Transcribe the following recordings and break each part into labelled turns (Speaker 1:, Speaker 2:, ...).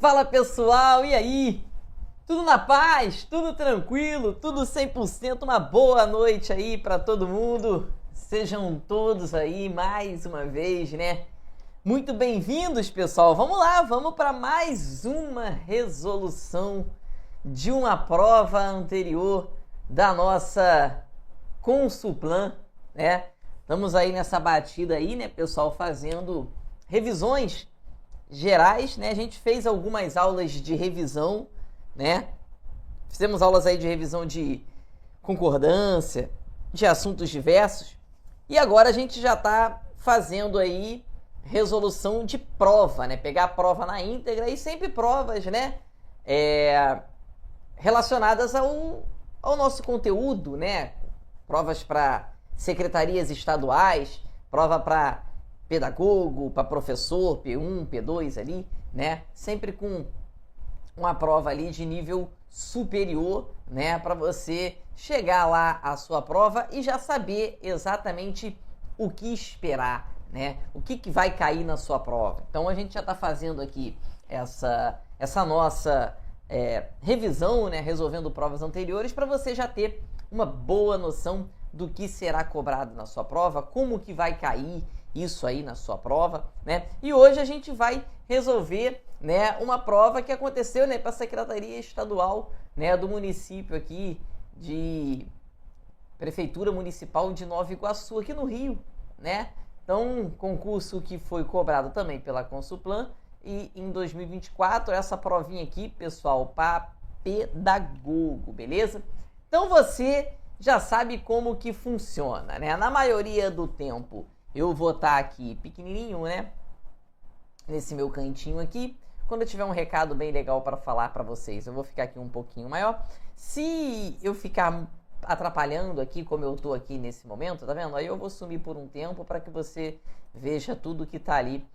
Speaker 1: Fala pessoal, e aí? Tudo na paz? Tudo tranquilo? Tudo 100%? Uma boa noite aí para todo mundo. Sejam todos aí mais uma vez, né? Muito bem-vindos, pessoal. Vamos lá, vamos para mais uma resolução de uma prova anterior da nossa Consulplan, né? Estamos aí nessa batida aí, né, pessoal, fazendo revisões gerais, né? A gente fez algumas aulas de revisão, né? Fizemos aulas aí de revisão de concordância, de assuntos diversos. E agora a gente já está fazendo aí resolução de prova, né? Pegar a prova na íntegra e sempre provas, né? Relacionadas ao nosso conteúdo, né? Provas para secretarias estaduais, prova para pedagogo, para professor, P1, P2 ali, né? Sempre com uma prova ali de nível superior, né? Para você chegar lá à sua prova e já saber exatamente o que esperar, né? O que vai cair na sua prova. Então a gente já está fazendo aqui essa nossa revisão, né? Resolvendo provas anteriores para você já ter uma boa noção do que será cobrado na sua prova, como que vai cair isso aí na sua prova, né? E hoje a gente vai resolver, né, uma prova que aconteceu, né, para a Secretaria Estadual, né, do município aqui de Prefeitura Municipal de Nova Iguaçu, aqui no Rio, né? Então, concurso que foi cobrado também pela Consulplan e em 2024 essa provinha aqui, pessoal, para pedagogo, beleza? Então você já sabe como que funciona, né? Na maioria do tempo eu vou estar aqui pequenininho, né? Nesse meu cantinho aqui. Quando eu tiver um recado bem legal para falar para vocês, eu vou ficar aqui um pouquinho maior. Se eu ficar atrapalhando aqui, como eu tô aqui nesse momento, tá vendo? Aí eu vou sumir por um tempo para que você veja tudo que tá ali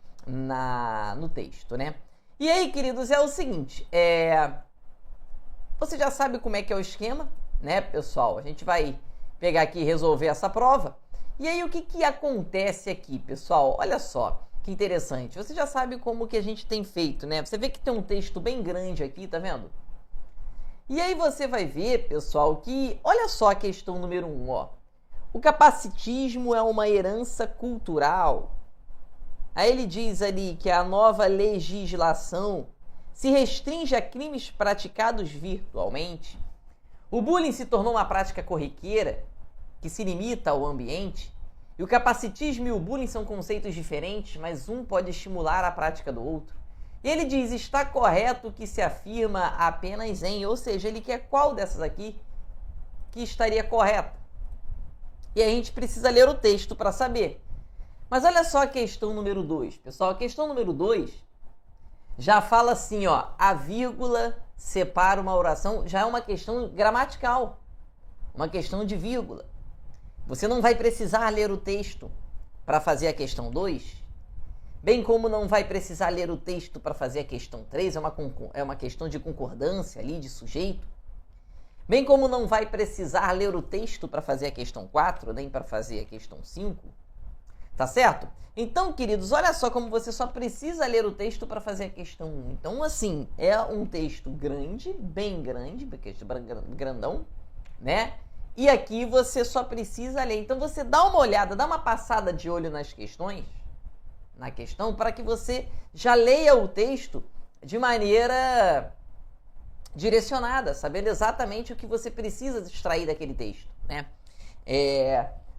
Speaker 1: no texto, né? E aí, queridos, é o seguinte, você já sabe como é que é o esquema, né, pessoal? A gente vai pegar aqui e resolver essa prova. E aí, o que acontece aqui, pessoal? Olha só que interessante. Você já sabe como que a gente tem feito, né? Você vê que tem um texto bem grande aqui, tá vendo? E aí você vai ver, pessoal, que... Olha só a questão número 1, ó. O capacitismo é uma herança cultural. Aí ele diz ali que a nova legislação se restringe a crimes praticados virtualmente. O bullying se tornou uma prática corriqueira que se limita ao ambiente, e o capacitismo e o bullying são conceitos diferentes, mas um pode estimular a prática do outro. E ele diz, está correto que se afirma apenas em, ou seja, ele quer qual dessas aqui que estaria correta. E a gente precisa ler o texto para saber. Mas olha só a questão número 2, pessoal. A questão número 2 já fala assim, ó, a vírgula separa uma oração, já é uma questão gramatical, uma questão de vírgula. Você não vai precisar ler o texto para fazer a questão 2, bem como não vai precisar ler o texto para fazer a questão 3, é uma questão de concordância ali, de sujeito, bem como não vai precisar ler o texto para fazer a questão 4, nem para fazer a questão 5, tá certo? Então, queridos, olha só como você só precisa ler o texto para fazer a questão 1. Então, assim, é um texto grande, bem grande, porque é grandão, né? E aqui você só precisa ler. Então, você dá uma olhada, dá uma passada de olho nas questões, na questão, para que você já leia o texto de maneira direcionada, sabendo exatamente o que você precisa extrair daquele texto, né?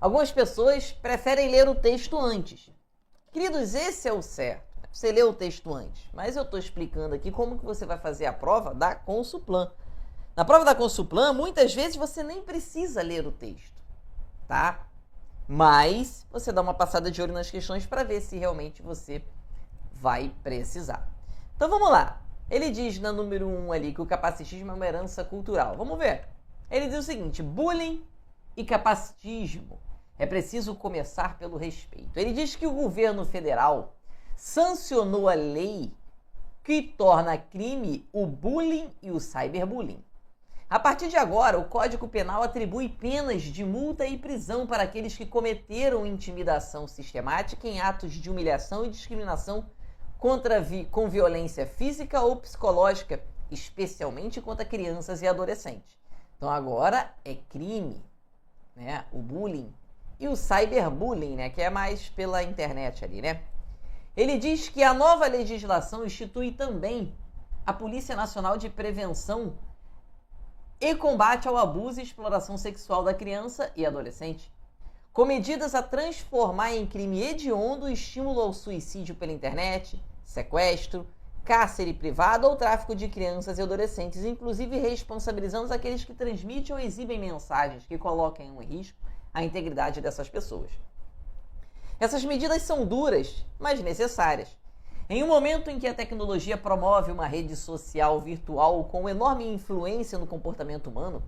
Speaker 1: Algumas pessoas preferem ler o texto antes. Queridos, esse é o certo. Você lê o texto antes. Mas eu estou explicando aqui como que você vai fazer a prova da Consulplan. Na prova da Consulplan, muitas vezes você nem precisa ler o texto, tá? Mas você dá uma passada de olho nas questões para ver se realmente você vai precisar. Então vamos lá. Ele diz na número 1 ali que o capacitismo é uma herança cultural. Vamos ver. Ele diz o seguinte, bullying e capacitismo. É preciso começar pelo respeito. Ele diz que o governo federal sancionou a lei que torna crime o bullying e o cyberbullying. A partir de agora, o Código Penal atribui penas de multa e prisão para aqueles que cometeram intimidação sistemática em atos de humilhação e discriminação com violência física ou psicológica, especialmente contra crianças e adolescentes. Então agora é crime, né? O bullying e o cyberbullying, né? Que é mais pela internet ali, né? Ele diz que a nova legislação institui também a Polícia Nacional de Prevenção e Combate ao Abuso e Exploração Sexual da Criança e Adolescente, com medidas a transformar em crime hediondo o estímulo ao suicídio pela internet, sequestro, cárcere privado ou tráfico de crianças e adolescentes, inclusive responsabilizando aqueles que transmitem ou exibem mensagens que coloquem em risco a integridade dessas pessoas. Essas medidas são duras, mas necessárias. Em um momento em que a tecnologia promove uma rede social virtual com enorme influência no comportamento humano,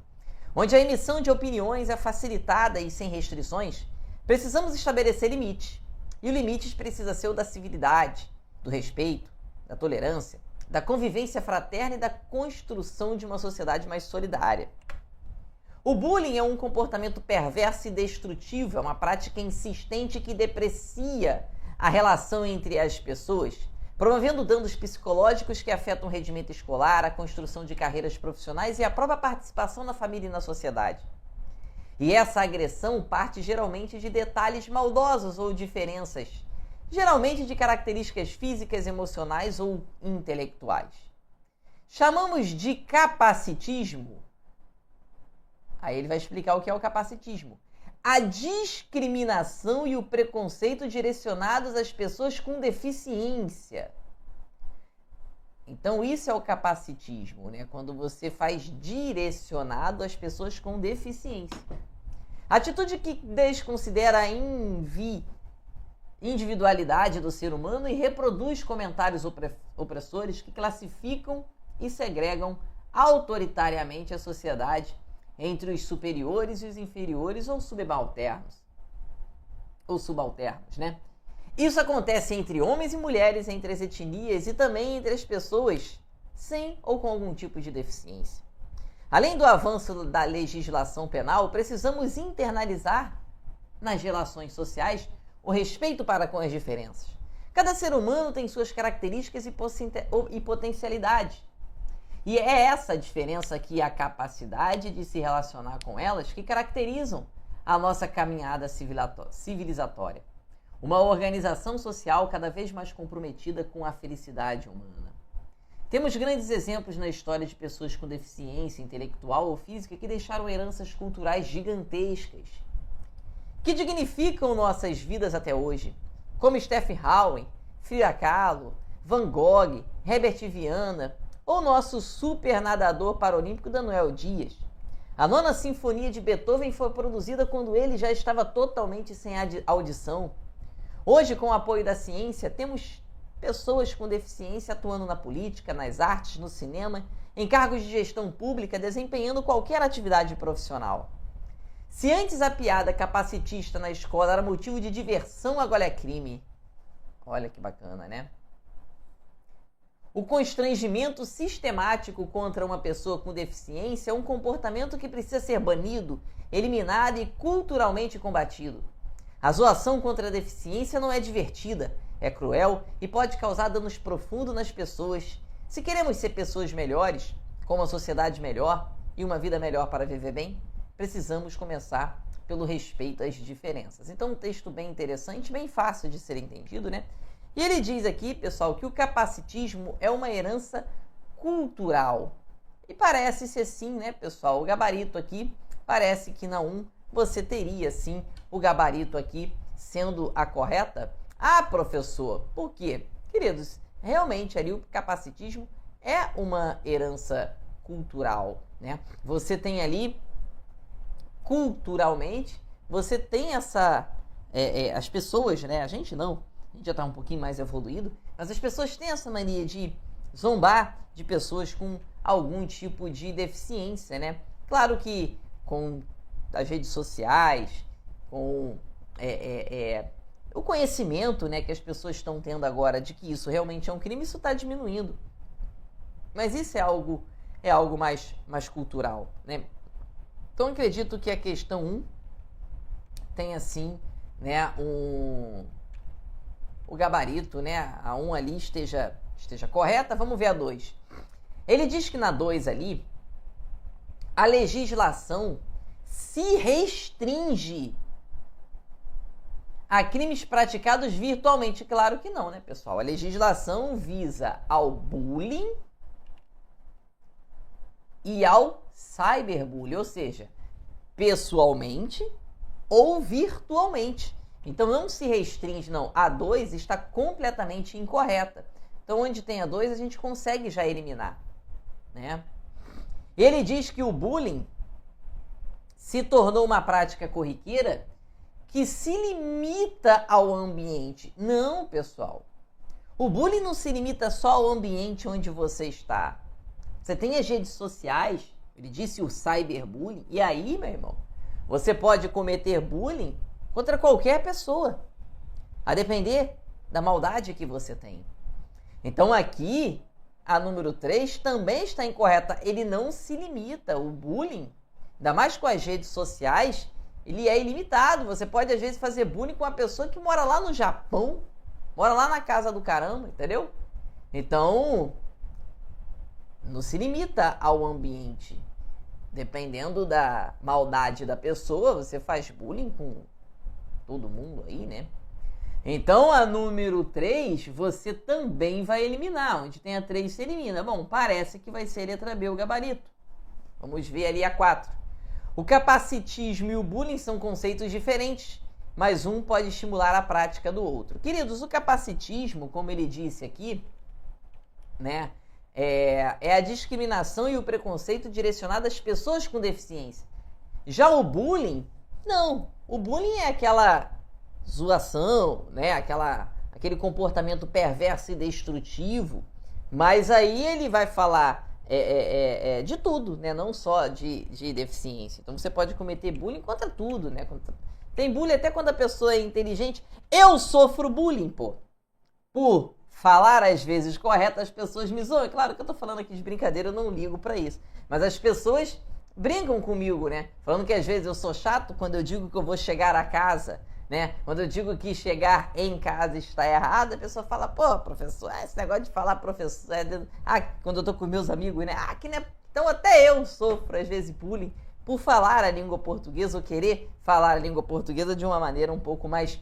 Speaker 1: onde a emissão de opiniões é facilitada e sem restrições, precisamos estabelecer limites. E o limite precisa ser o da civilidade, do respeito, da tolerância, da convivência fraterna e da construção de uma sociedade mais solidária. O bullying é um comportamento perverso e destrutivo, é uma prática insistente que deprecia a relação entre as pessoas, promovendo danos psicológicos que afetam o rendimento escolar, a construção de carreiras profissionais e a própria participação na família e na sociedade. E essa agressão parte geralmente de detalhes maldosos ou diferenças, geralmente de características físicas, emocionais ou intelectuais. Chamamos de capacitismo. Aí ele vai explicar o que é o capacitismo. A discriminação e o preconceito direcionados às pessoas com deficiência. Então isso é o capacitismo, né? Quando você faz direcionado às pessoas com deficiência. Atitude que desconsidera a individualidade do ser humano e reproduz comentários opressores que classificam e segregam autoritariamente a sociedade entre os superiores e os inferiores ou subalternos, né? Isso acontece entre homens e mulheres, entre as etnias e também entre as pessoas sem ou com algum tipo de deficiência. Além do avanço da legislação penal, precisamos internalizar nas relações sociais o respeito para com as diferenças. Cada ser humano tem suas características e potencialidades. E é essa diferença aqui, a capacidade de se relacionar com elas, que caracterizam a nossa caminhada civilizatória. Uma organização social cada vez mais comprometida com a felicidade humana. Temos grandes exemplos na história de pessoas com deficiência intelectual ou física que deixaram heranças culturais gigantescas, que dignificam nossas vidas até hoje, como Stephen Hawking, Frida Kahlo, Van Gogh, Herbert Viana, ou nosso super nadador paralímpico Daniel Dias. A Nona Sinfonia de Beethoven foi produzida quando ele já estava totalmente sem audição. Hoje, com o apoio da ciência, temos pessoas com deficiência atuando na política, nas artes, no cinema, em cargos de gestão pública, desempenhando qualquer atividade profissional. Se antes a piada capacitista na escola era motivo de diversão, agora é crime. Olha que bacana, né? O constrangimento sistemático contra uma pessoa com deficiência é um comportamento que precisa ser banido, eliminado e culturalmente combatido. A zoação contra a deficiência não é divertida, é cruel e pode causar danos profundos nas pessoas. Se queremos ser pessoas melhores, com uma sociedade melhor e uma vida melhor para viver bem, precisamos começar pelo respeito às diferenças. Então, um texto bem interessante, bem fácil de ser entendido, né? E ele diz aqui, pessoal, que o capacitismo é uma herança cultural. E parece ser sim, né, pessoal? O gabarito aqui, parece que na 1 você teria, sim, o gabarito aqui sendo a correta. Ah, professor, por quê? Queridos, realmente ali o capacitismo é uma herança cultural, né? Você tem ali, culturalmente, você tem essa... as pessoas, né? A gente não. A gente já está um pouquinho mais evoluído, mas as pessoas têm essa mania de zombar de pessoas com algum tipo de deficiência, né? Claro que com as redes sociais, com o conhecimento, né, que as pessoas estão tendo agora de que isso realmente é um crime, isso está diminuindo. Mas isso é algo mais cultural, né? Então acredito que a questão 1 tem assim, né, o gabarito, né? A 1 ali esteja correta. Vamos ver a 2. Ele diz que na 2 ali, a legislação se restringe a crimes praticados virtualmente. Claro que não, né, pessoal? A legislação visa ao bullying e ao cyberbullying, ou seja, pessoalmente ou virtualmente. Então não se restringe, não. A 2 está completamente incorreta. Então onde tem a 2 a gente consegue já eliminar, né? Ele diz que o bullying se tornou uma prática corriqueira que se limita ao ambiente. Não, pessoal. O bullying não se limita só ao ambiente onde você está. Você tem as redes sociais, ele disse o cyberbullying, e aí, meu irmão, você pode cometer bullying contra qualquer pessoa, a depender da maldade que você tem. Então aqui, a número 3 também está incorreta. Ele não se limita. O bullying, ainda mais com as redes sociais, ele é ilimitado. Você pode, às vezes, fazer bullying com uma pessoa que mora lá no Japão, mora lá na casa do caramba, entendeu? Então, não se limita ao ambiente. Dependendo da maldade da pessoa, você faz bullying com todo mundo aí, né? Então, a número 3, você também vai eliminar. Onde tem a 3, você elimina. Bom, parece que vai ser a letra B, o gabarito. Vamos ver ali a 4. O capacitismo e o bullying são conceitos diferentes, mas um pode estimular a prática do outro. Queridos, o capacitismo, como ele disse aqui, né, é a discriminação e o preconceito direcionado às pessoas com deficiência. Já o bullying, não. O bullying é aquela zoação, né, aquele comportamento perverso e destrutivo, mas aí ele vai falar de tudo, né? Não só de deficiência. Então você pode cometer bullying contra tudo, né? Tem bullying até quando a pessoa é inteligente. Eu sofro bullying, pô. Por falar às vezes correto, as pessoas me zoam. É claro que eu tô falando aqui de brincadeira, eu não ligo pra isso. Mas as pessoas brincam comigo, né? Falando que às vezes eu sou chato quando eu digo que eu vou chegar a casa, né? Quando eu digo que chegar em casa está errado, a pessoa fala, pô, professor, esse negócio de falar professor... quando eu tô com meus amigos, né? Que né? Então até eu sofro, às vezes, bullying por falar a língua portuguesa ou querer falar a língua portuguesa de uma maneira um pouco mais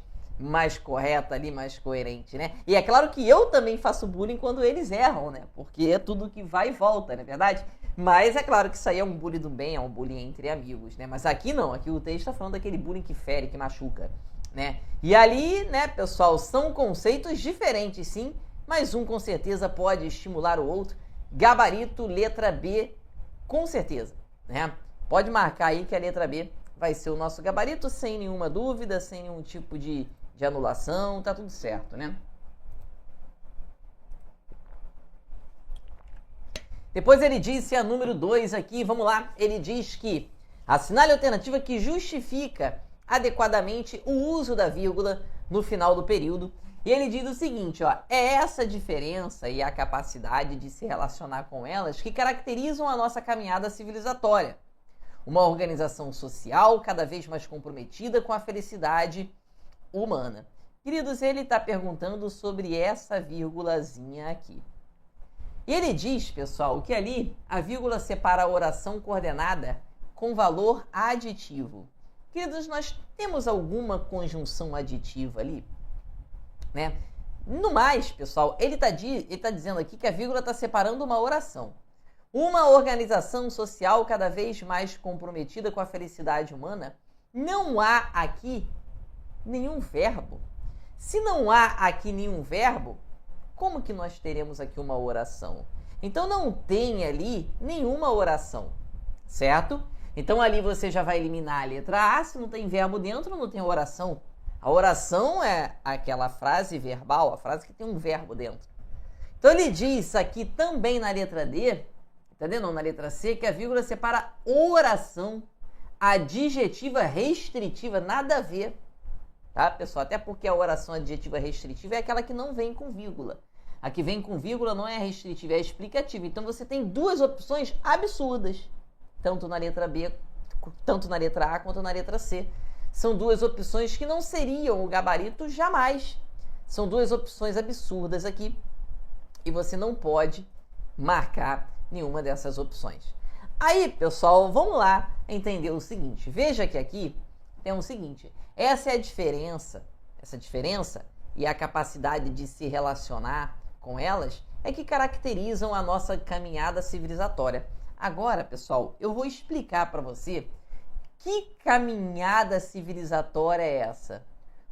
Speaker 1: correta ali, mais coerente, né? E é claro que eu também faço bullying quando eles erram, né? Porque é tudo que vai e volta, não é verdade? Mas é claro que isso aí é um bullying do bem, é um bullying entre amigos, né? Mas aqui não, aqui o texto está falando daquele bullying que fere, que machuca, né? E ali, né, pessoal, são conceitos diferentes, sim, mas um com certeza pode estimular o outro. Gabarito, letra B, com certeza, né? Pode marcar aí que a letra B vai ser o nosso gabarito, sem nenhuma dúvida, sem nenhum tipo de anulação, tá tudo certo, né? Depois ele disse a número 2 aqui, vamos lá, ele diz que assinale a alternativa que justifica adequadamente o uso da vírgula no final do período. E ele diz o seguinte, ó, é essa diferença e a capacidade de se relacionar com elas que caracterizam a nossa caminhada civilizatória. Uma organização social cada vez mais comprometida com a felicidade humana. Queridos, ele está perguntando sobre essa vírgulazinha aqui. E ele diz, pessoal, que ali a vírgula separa a oração coordenada com valor aditivo. Queridos, nós temos alguma conjunção aditiva ali, né? No mais, pessoal, ele tá dizendo aqui que a vírgula está separando uma oração. Uma organização social cada vez mais comprometida com a felicidade humana. Não há aqui nenhum verbo. Se não há aqui nenhum verbo, como que nós teremos aqui uma oração? Então não tem ali nenhuma oração, certo? Então ali você já vai eliminar a letra A, se não tem verbo dentro, não tem oração. A oração é aquela frase verbal, a frase que tem um verbo dentro. Então ele diz aqui também na letra D, entendeu? Não, na letra C, que a vírgula separa oração adjetiva restritiva, nada a ver. Tá, pessoal? Até porque a oração adjetiva restritiva é aquela que não vem com vírgula. A que vem com vírgula não é restritiva, é explicativa. Então você tem duas opções absurdas, tanto na letra B, tanto na letra A quanto na letra C. São duas opções que não seriam o gabarito jamais. São duas opções absurdas aqui e você não pode marcar nenhuma dessas opções. Aí, pessoal, vamos lá entender o seguinte. Veja que aqui tem o seguinte. Essa diferença e a capacidade de se relacionar com elas é que caracterizam a nossa caminhada civilizatória. Agora, pessoal, eu vou explicar para você que caminhada civilizatória é essa.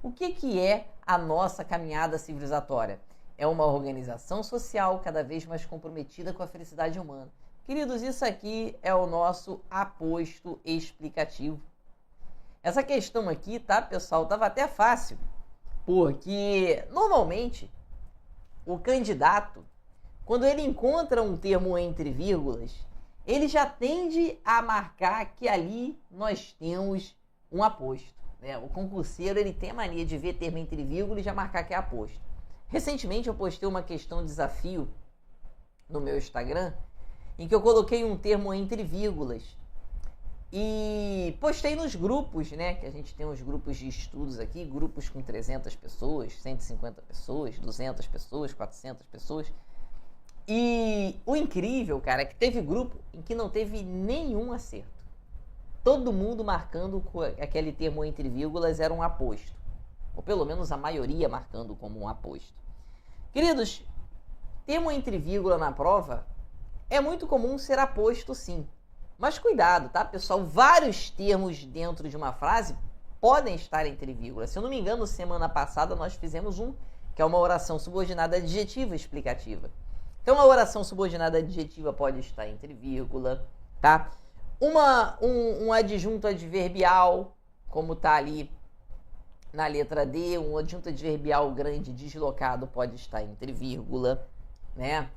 Speaker 1: O que é a nossa caminhada civilizatória? É uma organização social cada vez mais comprometida com a felicidade humana. Queridos, isso aqui é o nosso aposto explicativo. Essa questão aqui, tá, pessoal, estava até fácil, porque normalmente o candidato, quando ele encontra um termo entre vírgulas, ele já tende a marcar que ali nós temos um aposto. Né? O concurseiro ele tem a mania de ver termo entre vírgulas e já marcar que é aposto. Recentemente eu postei uma questão desafio no meu Instagram, em que eu coloquei um termo entre vírgulas e postei nos grupos, né? Que a gente tem uns grupos de estudos aqui, grupos com 300 pessoas, 150 pessoas, 200 pessoas, 400 pessoas. E o incrível, cara, é que teve grupo em que não teve nenhum acerto. Todo mundo marcando aquele termo entre vírgulas era um aposto. Ou pelo menos a maioria marcando como um aposto. Queridos, termo entre vírgula na prova é muito comum ser aposto, sim. Mas cuidado, tá, pessoal? Vários termos dentro de uma frase podem estar entre vírgulas. Se eu não me engano, semana passada nós fizemos que é uma oração subordinada adjetiva explicativa. Então, a oração subordinada adjetiva pode estar entre vírgula, tá? Um adjunto adverbial, como tá ali na letra D, um adjunto adverbial grande deslocado pode estar entre vírgula, né?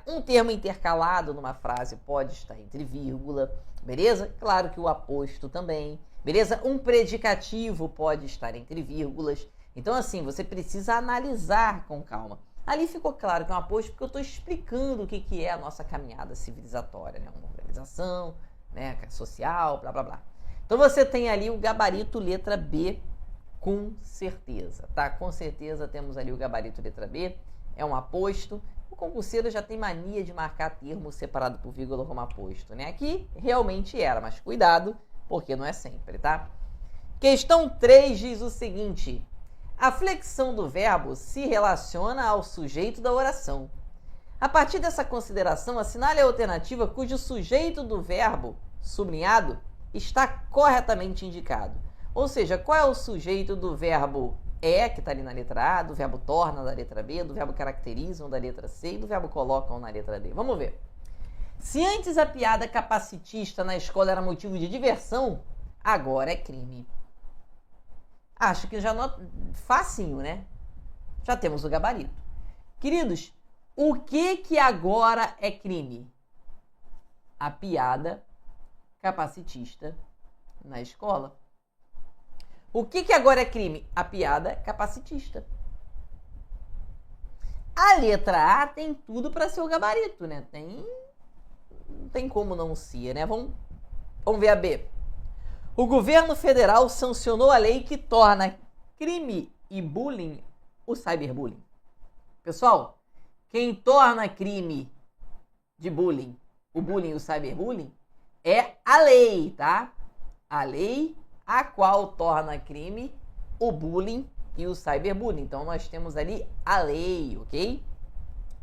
Speaker 1: Um termo intercalado numa frase pode estar entre vírgula, beleza? Claro que o aposto também, beleza? Um predicativo pode estar entre vírgulas. Então, assim, você precisa analisar com calma. Ali ficou claro que é um aposto porque eu estou explicando o que é a nossa caminhada civilizatória, né? Uma organização, né? Social, blá, blá, blá. Então, você tem ali o gabarito letra B, com certeza, tá? Com certeza temos ali o gabarito letra B, é um aposto. O concurseiro já tem mania de marcar termo separado por vírgula como aposto, né? Aqui realmente era, mas cuidado, porque não é sempre, tá? Questão 3 diz o seguinte: a flexão do verbo se relaciona ao sujeito da oração. A partir dessa consideração, assinale a alternativa cujo sujeito do verbo, sublinhado, está corretamente indicado. Ou seja, qual é o sujeito do verbo que está ali na letra A, do verbo torna da letra B, do verbo caracterizam da letra C e do verbo colocam na letra D. Vamos ver. Se antes a piada capacitista na escola era motivo de diversão, agora é crime. Acho que já facinho, né? Já temos o gabarito. Queridos, o que agora é crime? A piada capacitista na escola. O que agora é crime? A piada capacitista. A letra A tem tudo para ser o gabarito, né? Não tem como não ser, né? Vamos ver a B. O governo federal sancionou a lei que torna crime e bullying o cyberbullying. Pessoal, quem torna crime de bullying, o bullying e o cyberbullying, é a lei, tá? A lei a qual torna crime o bullying e o cyberbullying. Então, nós temos ali a lei, ok?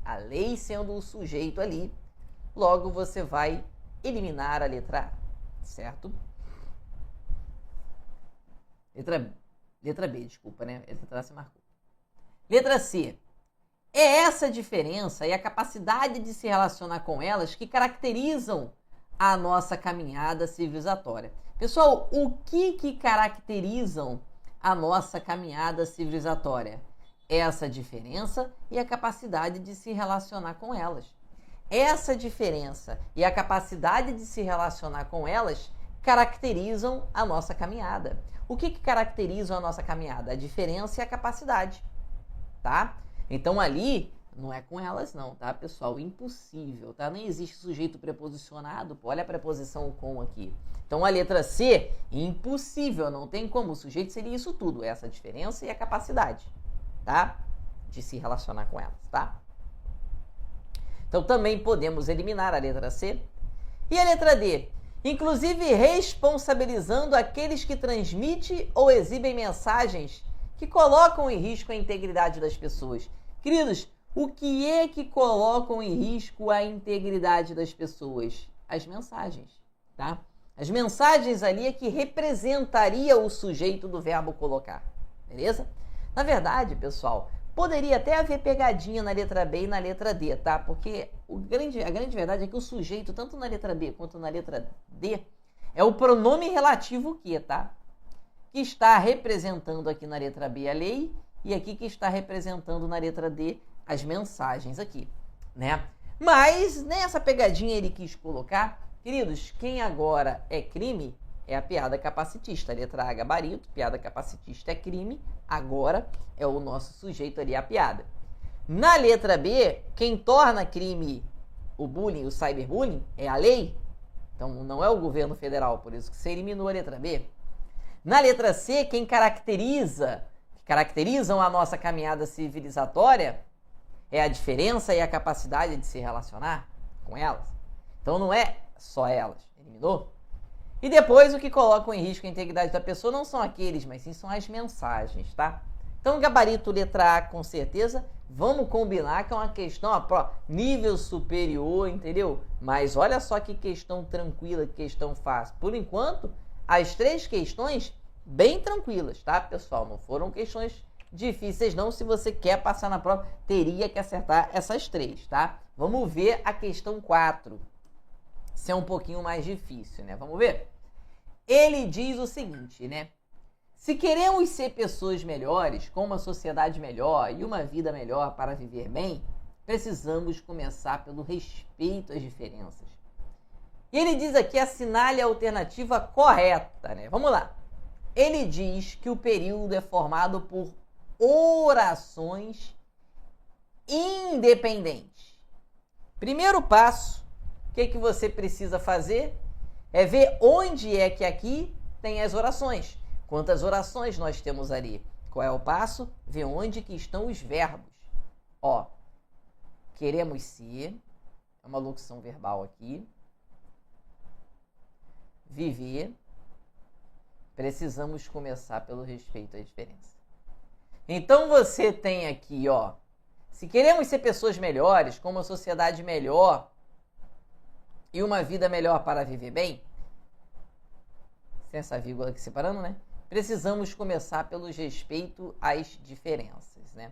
Speaker 1: A lei sendo o sujeito ali. Logo, você vai eliminar a letra A, certo? Letra B, desculpa, né? Letra A se marcou. Letra C. É essa diferença e a capacidade de se relacionar com elas que caracterizam a nossa caminhada civilizatória. Pessoal, o que caracterizam a nossa caminhada civilizatória? Essa diferença e a capacidade de se relacionar com elas. Essa diferença e a capacidade de se relacionar com elas caracterizam a nossa caminhada. O que caracterizam a nossa caminhada? A diferença e a capacidade, tá? Então ali não é com elas não, tá, pessoal? Impossível, tá? Nem existe sujeito preposicionado, pô. Olha a preposição com aqui. Então a letra C, impossível, não tem como. O sujeito seria isso tudo, essa diferença e a capacidade, tá? De se relacionar com elas, tá? Então também podemos eliminar a letra C. E a letra D? Inclusive responsabilizando aqueles que transmitem ou exibem mensagens que colocam em risco a integridade das pessoas. Queridos, o que é que colocam em risco a integridade das pessoas? As mensagens, tá? As mensagens ali é que representaria o sujeito do verbo colocar, beleza? Na verdade, pessoal, poderia até haver pegadinha na letra B e na letra D, tá? Porque a grande verdade é que o sujeito, tanto na letra B quanto na letra D, é o pronome relativo que, tá? Que está representando aqui na letra B a lei e aqui que está representando na letra D as mensagens aqui, né? Mas nessa pegadinha ele quis colocar, queridos, quem agora é crime é a piada capacitista. Letra A, gabarito, piada capacitista é crime, agora é o nosso sujeito ali, a piada. Na letra B, quem torna crime o bullying, o cyberbullying, é a lei. Então não é o governo federal, por isso que você eliminou a letra B. Na letra C, quem caracterizam a nossa caminhada civilizatória é a diferença e a capacidade de se relacionar com elas. Então não é só elas, eliminou. E depois o que colocam em risco a integridade da pessoa não são aqueles, mas sim são as mensagens, tá? Então gabarito letra A com certeza, vamos combinar que é uma questão nível superior, entendeu? Mas olha só que questão tranquila, que questão fácil. Por enquanto, as 3 questões bem tranquilas, tá, pessoal? Não foram questões difíceis não. Se você quer passar na prova, teria que acertar essas 3, tá? Vamos ver a questão 4. Se é um pouquinho mais difícil, né? Vamos ver? Ele diz o seguinte, né? Se queremos ser pessoas melhores, com uma sociedade melhor e uma vida melhor para viver bem, precisamos começar pelo respeito às diferenças. E ele diz aqui, assinale a alternativa correta, né? Vamos lá. Ele diz que o período é formado por orações independentes. Primeiro passo, o que você precisa fazer é ver onde é que aqui tem as orações. Quantas orações nós temos ali? Qual é o passo? Ver onde que estão os verbos. Ó, queremos ser, é uma locução verbal aqui. Viver, precisamos começar pelo respeito à diferença. Então você tem aqui, ó, se queremos ser pessoas melhores, com uma sociedade melhor e uma vida melhor para viver bem, sem essa vírgula aqui separando, né? Precisamos começar pelo respeito às diferenças, né?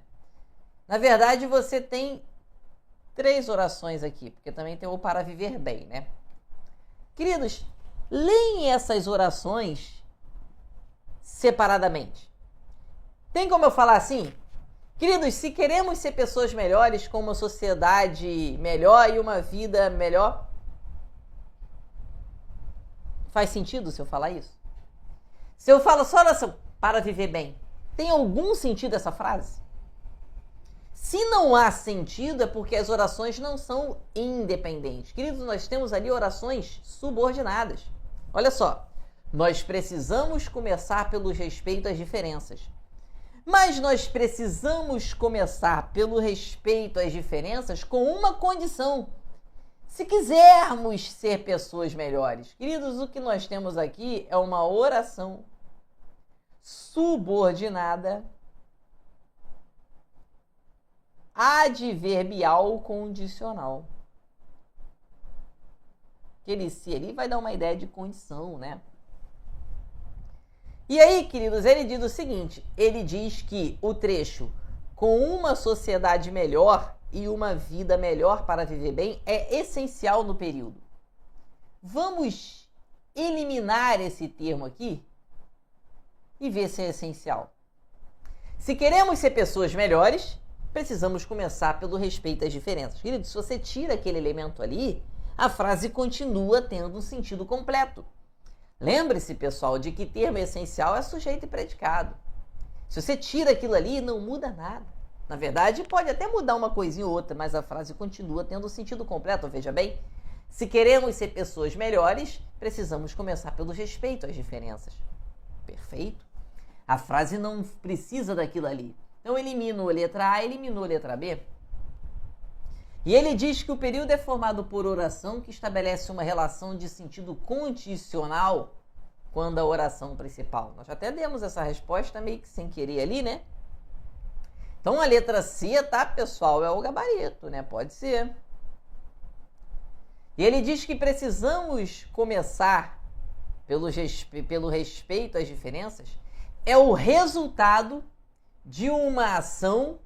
Speaker 1: Na verdade, você tem 3 orações aqui, porque também tem o para viver bem, né? Queridos, leem essas orações separadamente. Tem como eu falar assim? Queridos, se queremos ser pessoas melhores, com uma sociedade melhor e uma vida melhor, faz sentido se eu falar isso? Se eu falo só oração para viver bem, tem algum sentido essa frase? Se não há sentido, é porque as orações não são independentes. Queridos, nós temos ali orações subordinadas. Olha só, nós precisamos começar pelo respeito às diferenças. Mas nós precisamos começar pelo respeito às diferenças com uma condição. Se quisermos ser pessoas melhores. Queridos, o que nós temos aqui é uma oração subordinada adverbial condicional. Aquele se ali vai dar uma ideia de condição, né? E aí, queridos, ele diz o seguinte, ele diz que o trecho com uma sociedade melhor e uma vida melhor para viver bem é essencial no período. Vamos eliminar esse termo aqui e ver se é essencial. Se queremos ser pessoas melhores, precisamos começar pelo respeito às diferenças. Querido, se você tira aquele elemento ali, a frase continua tendo um sentido completo. Lembre-se, pessoal, de que termo essencial é sujeito e predicado. Se você tira aquilo ali, não muda nada. Na verdade, pode até mudar uma coisinha ou outra, mas a frase continua tendo um sentido completo. Veja bem, se queremos ser pessoas melhores, precisamos começar pelo respeito às diferenças. Perfeito? A frase não precisa daquilo ali. Então, eliminou letra A, eliminou letra B. E ele diz que o período é formado por oração que estabelece uma relação de sentido condicional quando a oração principal. Nós até demos essa resposta meio que sem querer ali, né? Então, a letra C, tá, pessoal, é o gabarito, né? Pode ser. E ele diz que precisamos começar pelo respeito às diferenças, é o resultado de uma ação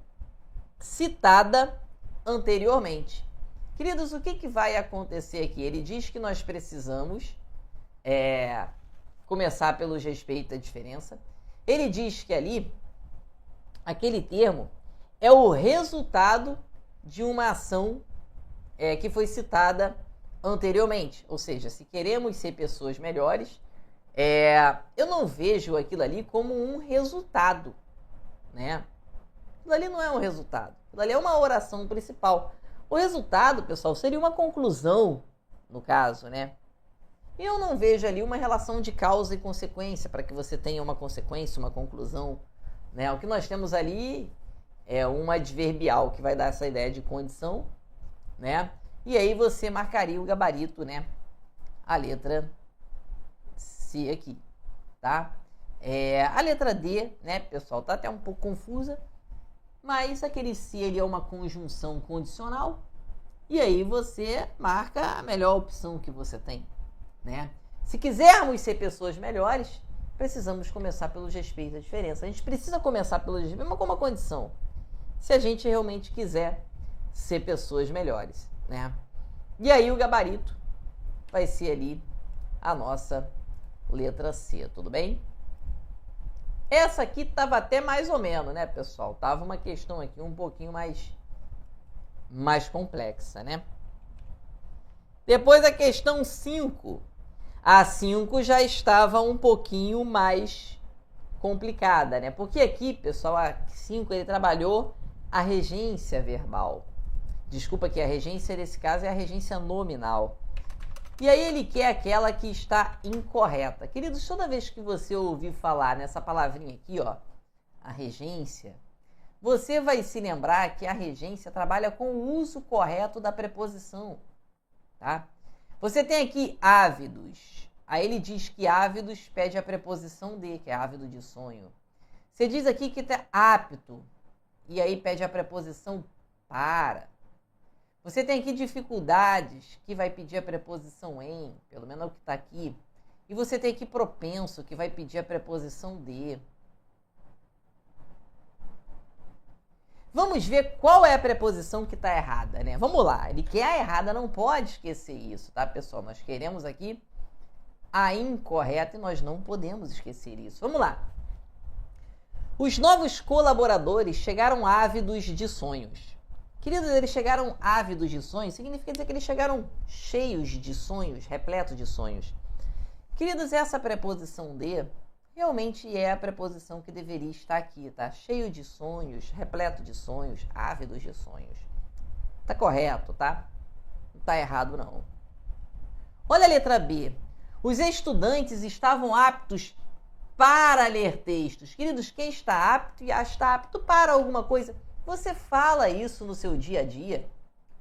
Speaker 1: citada anteriormente. Queridos, o que vai acontecer aqui? Ele diz que nós precisamos começar pelo respeito à diferença. Ele diz que ali, aquele termo é o resultado de uma ação que foi citada anteriormente. Ou seja, se queremos ser pessoas melhores, eu não vejo aquilo ali como um resultado, né? Aquilo ali não é um resultado. Aquilo ali é uma oração principal. O resultado, pessoal, seria uma conclusão, no caso, né? E eu não vejo ali uma relação de causa e consequência para que você tenha uma consequência, uma conclusão, né? O que nós temos ali é um adverbial que vai dar essa ideia de condição, né? E aí você marcaria o gabarito, né? A letra C aqui, tá? A letra D, né, pessoal, tá até um pouco confusa, mas aquele C ele é uma conjunção condicional e aí você marca a melhor opção que você tem, né? Se quisermos ser pessoas melhores, precisamos começar pelo respeito à diferença. A gente precisa começar pelo respeito, mas com uma condição. Se a gente realmente quiser ser pessoas melhores, né? E aí o gabarito vai ser ali a nossa letra C, tudo bem? Essa aqui estava até mais ou menos, né, pessoal? Tava uma questão aqui um pouquinho mais complexa, né? Depois a questão 5. A 5 já estava um pouquinho mais complicada, né? Porque aqui, pessoal, a 5 ele trabalhou a regência verbal. Desculpa que a regência nesse caso é a regência nominal. E aí ele quer aquela que está incorreta. Queridos, toda vez que você ouvir falar nessa palavrinha aqui, ó, a regência, você vai se lembrar que a regência trabalha com o uso correto da preposição, tá? Você tem aqui ávidos. Aí ele diz que ávidos pede a preposição de, que é ávido de sonho. Você diz aqui que está apto. E aí pede a preposição para. Você tem aqui dificuldades, que vai pedir a preposição em, pelo menos é o que está aqui. E você tem aqui propenso, que vai pedir a preposição de. Vamos ver qual é a preposição que está errada, né? Vamos lá, ele quer a errada, não pode esquecer isso, tá, pessoal? Nós queremos aqui a incorreta e nós não podemos esquecer isso. Vamos lá. Os novos colaboradores chegaram ávidos de sonhos. Queridos, eles chegaram ávidos de sonhos, significa dizer que eles chegaram cheios de sonhos, repletos de sonhos. Queridos, essa preposição de realmente é a preposição que deveria estar aqui, tá? Cheio de sonhos, repleto de sonhos, ávidos de sonhos. Tá correto, tá? Não tá errado, não. Olha a letra B. Os estudantes estavam aptos para ler textos. Queridos, quem está apto e está apto para alguma coisa? Você fala isso no seu dia a dia?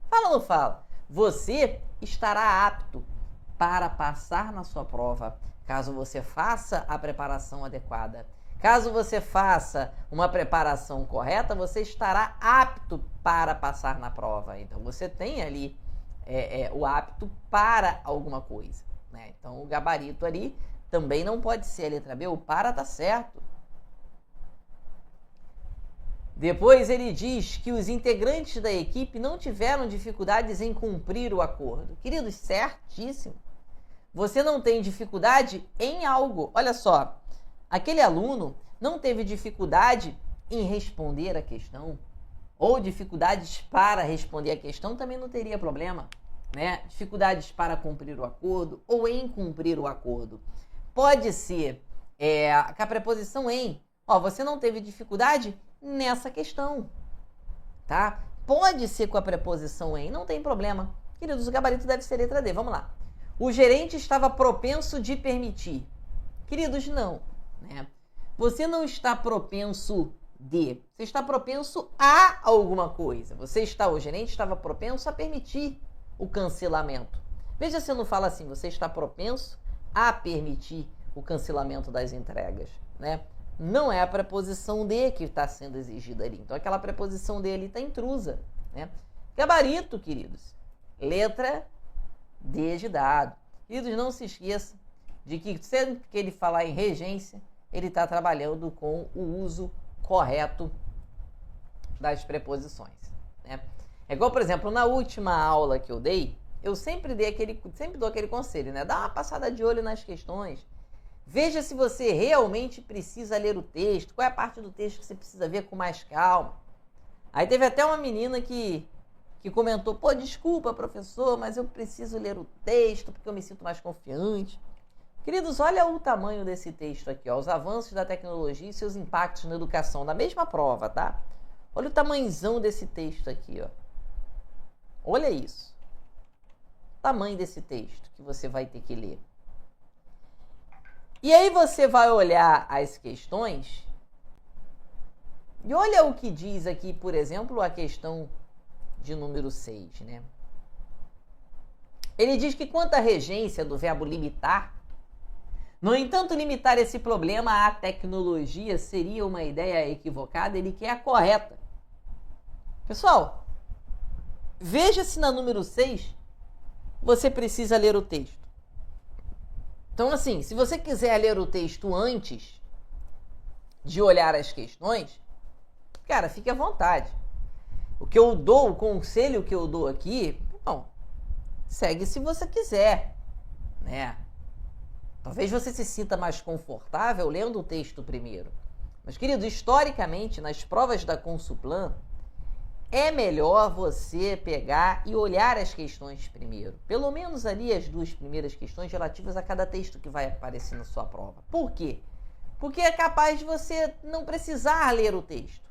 Speaker 1: Fala ou não fala? Você estará apto para passar na sua prova, caso você faça a preparação adequada. Caso você faça uma preparação correta, você estará apto para passar na prova. Então, você tem ali o apto para alguma coisa, né? Então, o gabarito ali também não pode ser a letra B. O para tá certo. Depois ele diz que os integrantes da equipe não tiveram dificuldades em cumprir o acordo. Queridos, certíssimo. Você não tem dificuldade em algo. Olha só, aquele aluno não teve dificuldade em responder a questão, ou dificuldades para responder a questão também não teria problema, né? Dificuldades para cumprir o acordo ou em cumprir o acordo. Pode ser com a preposição em. Ó, você não teve dificuldade nessa questão, tá? Pode ser com a preposição em, não tem problema. Queridos, o gabarito deve ser letra D. Vamos lá. O gerente estava propenso de permitir. Queridos, não, né? Você não está propenso D. Você está propenso a alguma coisa. O gerente estava propenso a permitir o cancelamento. Veja se eu não falo assim, você está propenso a permitir o cancelamento das entregas, né? Não é a preposição D que está sendo exigida ali. Então, aquela preposição D ali está intrusa, né? Gabarito, queridos. Letra D de dado. Queridos, não se esqueça de que sempre que ele falar em regência, ele está trabalhando com o uso correto das preposições, né? É igual, por exemplo, na última aula que eu dei, eu sempre dou aquele conselho, né? Dá uma passada de olho nas questões. Veja se você realmente precisa ler o texto, qual é a parte do texto que você precisa ver com mais calma. Aí teve até uma menina que comentou, pô, desculpa, professor, mas eu preciso ler o texto porque eu me sinto mais confiante. Queridos, olha o tamanho desse texto aqui, ó, os avanços da tecnologia e seus impactos na educação, na mesma prova, tá? Olha o tamanhozão desse texto aqui, ó. Olha isso. O tamanho desse texto que você vai ter que ler. E aí você vai olhar as questões e olha o que diz aqui, por exemplo, a questão de número 6, né? Ele diz que quanto à regência do verbo limitar, no entanto, limitar esse problema à tecnologia seria uma ideia equivocada, ele quer a correta. Pessoal, veja se na número 6 você precisa ler o texto. Então, assim, se você quiser ler o texto antes de olhar as questões, cara, fique à vontade. O conselho que eu dou aqui, bom, segue se você quiser, né? Talvez você se sinta mais confortável lendo o texto primeiro. Mas, querido, historicamente, nas provas da Consulplan, é melhor você pegar e olhar as questões primeiro. Pelo menos ali as 2 primeiras questões relativas a cada texto que vai aparecer na sua prova. Por quê? Porque é capaz de você não precisar ler o texto.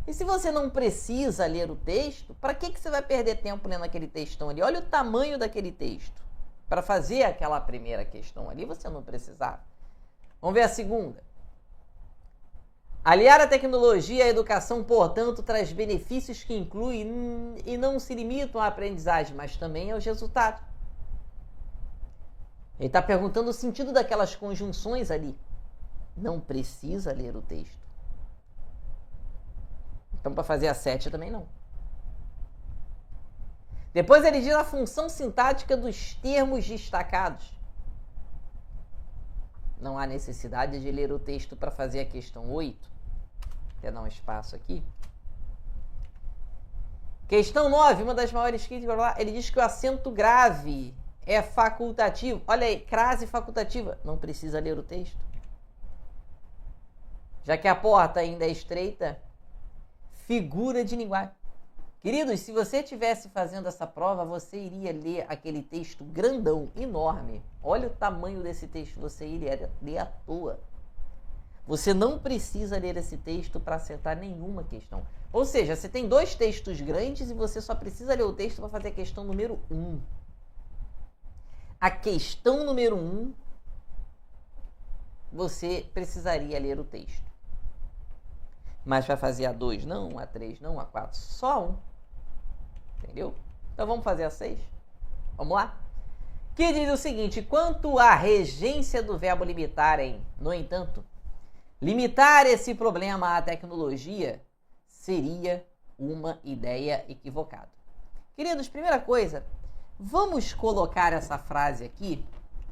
Speaker 1: E se você não precisa ler o texto, para que você vai perder tempo lendo aquele textão ali? Olha o tamanho daquele texto. Para fazer aquela primeira questão ali, você não precisava. Vamos ver a segunda. Aliar a tecnologia à educação, portanto, traz benefícios que incluem e não se limitam à aprendizagem, mas também aos resultados. Ele está perguntando o sentido daquelas conjunções ali. Não precisa ler o texto. Então, para fazer a 7 também não. Depois ele diz a função sintática dos termos destacados. Não há necessidade de ler o texto para fazer a questão 8. Até dar um espaço aqui. Questão 9, uma das maiores críticas. Ele diz que o acento grave é facultativo. Olha aí, crase facultativa. Não precisa ler o texto. Já que a porta ainda é estreita, figura de linguagem. Queridos, se você estivesse fazendo essa prova, você iria ler aquele texto grandão, enorme. Olha o tamanho desse texto, você iria ler à toa. Você não precisa ler esse texto para acertar nenhuma questão. Ou seja, você tem 2 textos grandes e você só precisa ler o texto para fazer a questão número 1. A questão número 1, você precisaria ler o texto. Mas vai fazer a 2 não, a 3 não, a 4, só 1. Entendeu? Então vamos fazer a 6? Vamos lá? Que diz o seguinte, quanto à regência do verbo limitar no entanto, limitar esse problema à tecnologia seria uma ideia equivocada. Queridos, primeira coisa, vamos colocar essa frase aqui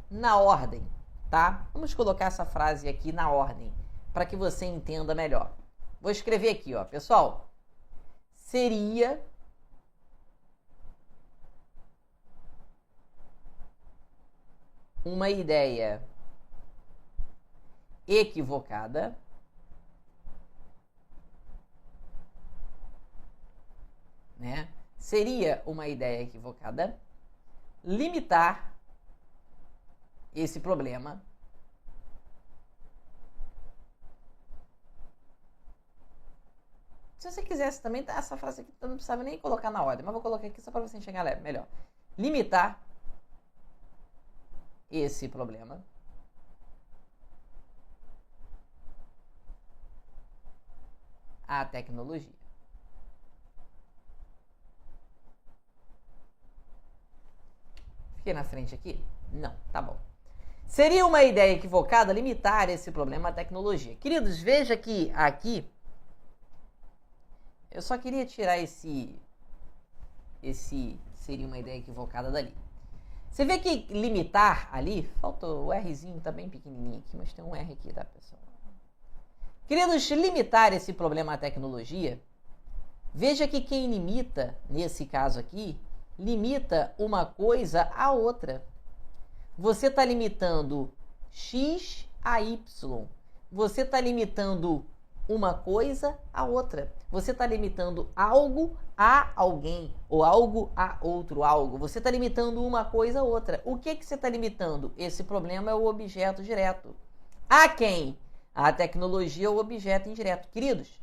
Speaker 1: na ordem, tá? Vamos colocar essa frase aqui na ordem, para que você entenda melhor. Vou escrever aqui, ó, pessoal. Seria uma ideia equivocada né? Seria uma ideia equivocada limitar esse problema se você quisesse também, essa frase aqui eu não precisava nem colocar na ordem, mas vou colocar aqui só para você enxergar melhor. Limitar esse problema a tecnologia. Fiquei na frente aqui? Não, tá bom. Seria uma ideia equivocada limitar esse problema à tecnologia. Queridos, veja que aqui eu só queria tirar esse seria uma ideia equivocada dali. Você vê que limitar ali, faltou o Rzinho, tá bem pequenininho aqui, mas tem um R aqui, tá, pessoal? Queridos, limitar esse problema à tecnologia, veja que quem limita, nesse caso aqui, limita uma coisa a outra. Você está limitando x a y. Você está limitando uma coisa a outra. Você está limitando algo a alguém, ou algo a outro algo. Você está limitando uma coisa a outra. O que você está limitando? Esse problema é o objeto direto. A quem? A tecnologia é o objeto indireto. Queridos,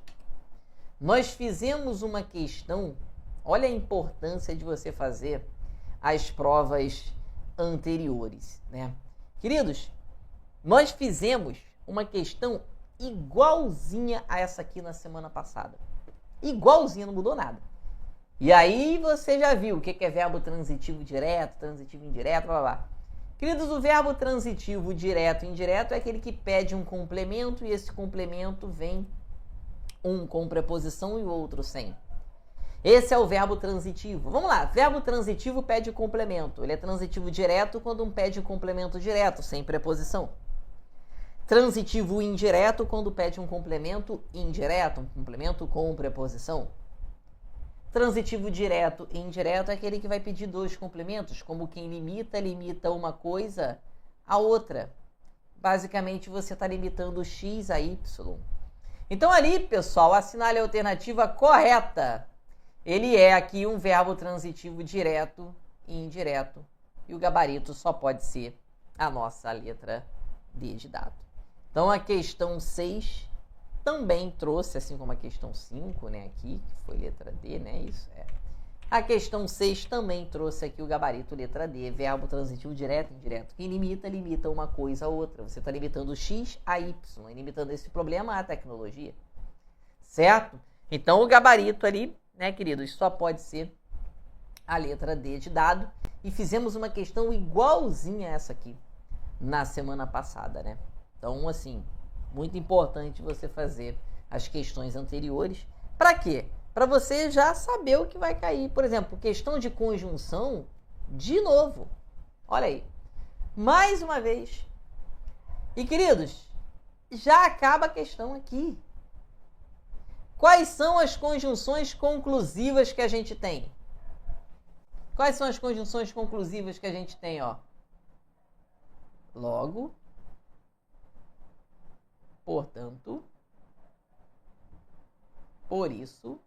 Speaker 1: nós fizemos uma questão, olha a importância de você fazer as provas anteriores, né? Queridos, nós fizemos uma questão igualzinha a essa aqui na semana passada. Igualzinha, não mudou nada. E aí você já viu o que é verbo transitivo direto, transitivo indireto, blá blá blá. Queridos, o verbo transitivo direto e indireto é aquele que pede um complemento e esse complemento vem um com preposição e o outro sem. Esse é o verbo transitivo. Vamos lá, verbo transitivo pede complemento. Ele é transitivo direto quando um pede um complemento direto, sem preposição. Transitivo indireto quando pede um complemento indireto, um complemento com preposição. Transitivo direto e indireto é aquele que vai pedir dois complementos, como quem limita uma coisa a outra. Basicamente, você está limitando x a y. Então ali, pessoal, assinale a alternativa correta. Ele é aqui um verbo transitivo direto e indireto. E o gabarito só pode ser a nossa letra D de dado. Então a questão 6 também trouxe, assim como a questão 5, né, aqui, que foi letra D, né, isso é. A questão 6 também trouxe aqui o gabarito letra D, verbo transitivo direto e indireto. Quem limita uma coisa a outra. Você está limitando x a y, e limitando esse problema à tecnologia. Certo? Então o gabarito ali, né, queridos, só pode ser a letra D de dado. E fizemos uma questão igualzinha a essa aqui na semana passada, né? Então, assim, muito importante você fazer as questões anteriores. Para quê? Para você já saber o que vai cair. Por exemplo, questão de conjunção, de novo. Olha aí. Mais uma vez. E, queridos, já acaba a questão aqui. Quais são as conjunções conclusivas que a gente tem? Quais são as conjunções conclusivas que a gente tem, ó? Logo, portanto, por isso,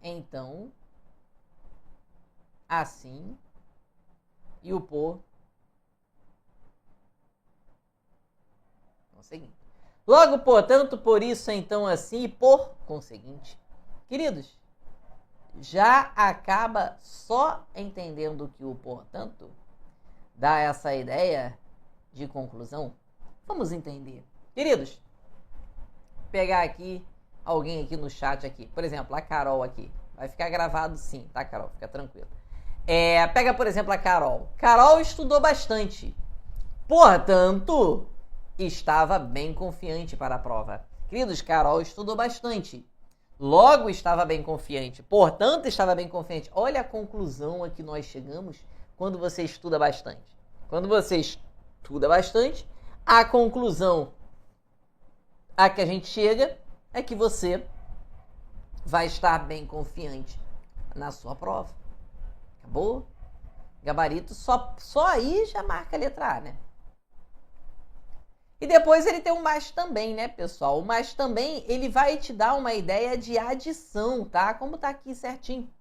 Speaker 1: então, assim, e o por conseguinte. Logo, portanto, por isso, então, assim, e por conseguinte. Queridos, já acaba só entendendo que o portanto dá essa ideia de conclusão? Vamos entender. Queridos, pegar aqui alguém aqui no chat aqui. Por exemplo, a Carol aqui. Vai ficar gravado sim, tá, Carol? Fica tranquilo. Pega, por exemplo, a Carol. Carol estudou bastante. Portanto, estava bem confiante para a prova. Queridos, Carol estudou bastante. Logo, estava bem confiante. Portanto, estava bem confiante. Olha a conclusão a que nós chegamos quando você estuda bastante. Quando você estuda bastante, a conclusão a que a gente chega é que você vai estar bem confiante na sua prova. Acabou? Gabarito só aí já marca a letra A, né? E depois ele tem o mais também, né, pessoal? O mais também, ele vai te dar uma ideia de adição, tá? Como tá aqui certinho.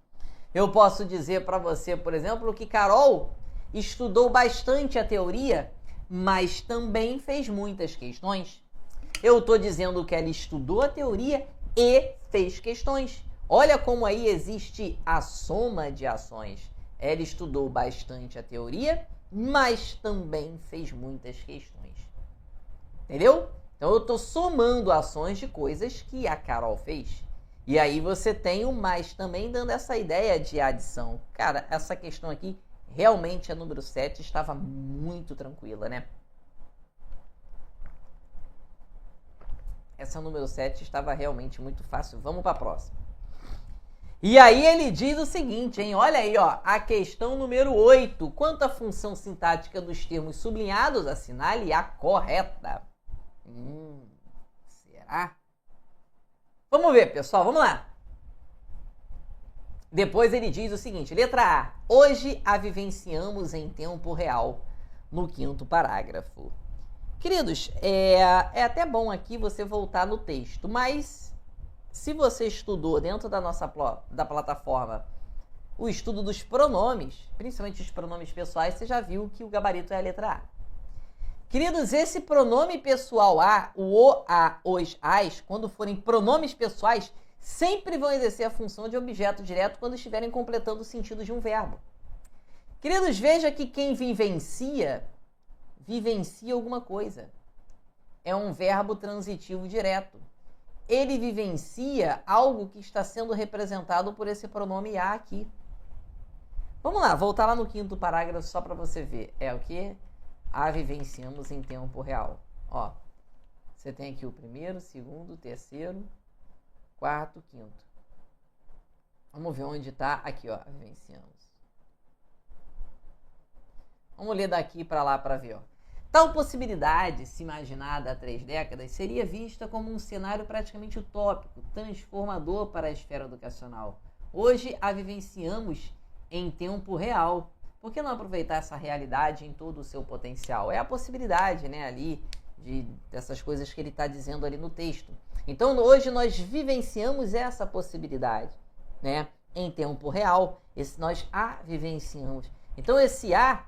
Speaker 1: Eu posso dizer para você, por exemplo, que Carol estudou bastante a teoria, mas também fez muitas questões. Eu estou dizendo que ela estudou a teoria e fez questões. Olha como aí existe a soma de ações. Ela estudou bastante a teoria, mas também fez muitas questões. Entendeu? Então eu estou somando ações de coisas que a Carol fez. E aí você tem o mais também dando essa ideia de adição. Cara, essa questão aqui, realmente a número 7 estava muito tranquila, né? Essa número 7 estava realmente muito fácil. Vamos para a próxima. E aí ele diz o seguinte, hein? Olha aí, ó, a questão número 8. Quanto à função sintática dos termos sublinhados, assinale a correta. Será? Vamos ver, pessoal, vamos lá. Depois ele diz o seguinte, letra A. Hoje a vivenciamos em tempo real, no 5º parágrafo. Queridos, é até bom aqui você voltar no texto, mas se você estudou dentro da nossa plataforma o estudo dos pronomes, principalmente os pronomes pessoais, você já viu que o gabarito é a letra A. Queridos, esse pronome pessoal A, o, a, os, as, quando forem pronomes pessoais, sempre vão exercer a função de objeto direto quando estiverem completando o sentido de um verbo. Queridos, veja que quem vivencia alguma coisa. É um verbo transitivo direto. Ele vivencia algo que está sendo representado por esse pronome A aqui. Vamos lá, voltar lá no 5º parágrafo só para você ver. É o que? A vivenciamos em tempo real. Ó, você tem aqui o 1º, 2º, 3º, 4º, 5º. Vamos ver onde está. Aqui, ó, vivenciamos. Vamos ler daqui para lá para ver, ó. Tal possibilidade, se imaginada há 3 décadas, seria vista como um cenário praticamente utópico, transformador para a esfera educacional. Hoje a vivenciamos em tempo real. Por que não aproveitar essa realidade em todo o seu potencial? É a possibilidade, né, ali, dessas coisas que ele está dizendo ali no texto. Então, hoje nós vivenciamos essa possibilidade, né, em tempo real. Nós a vivenciamos. Então, esse a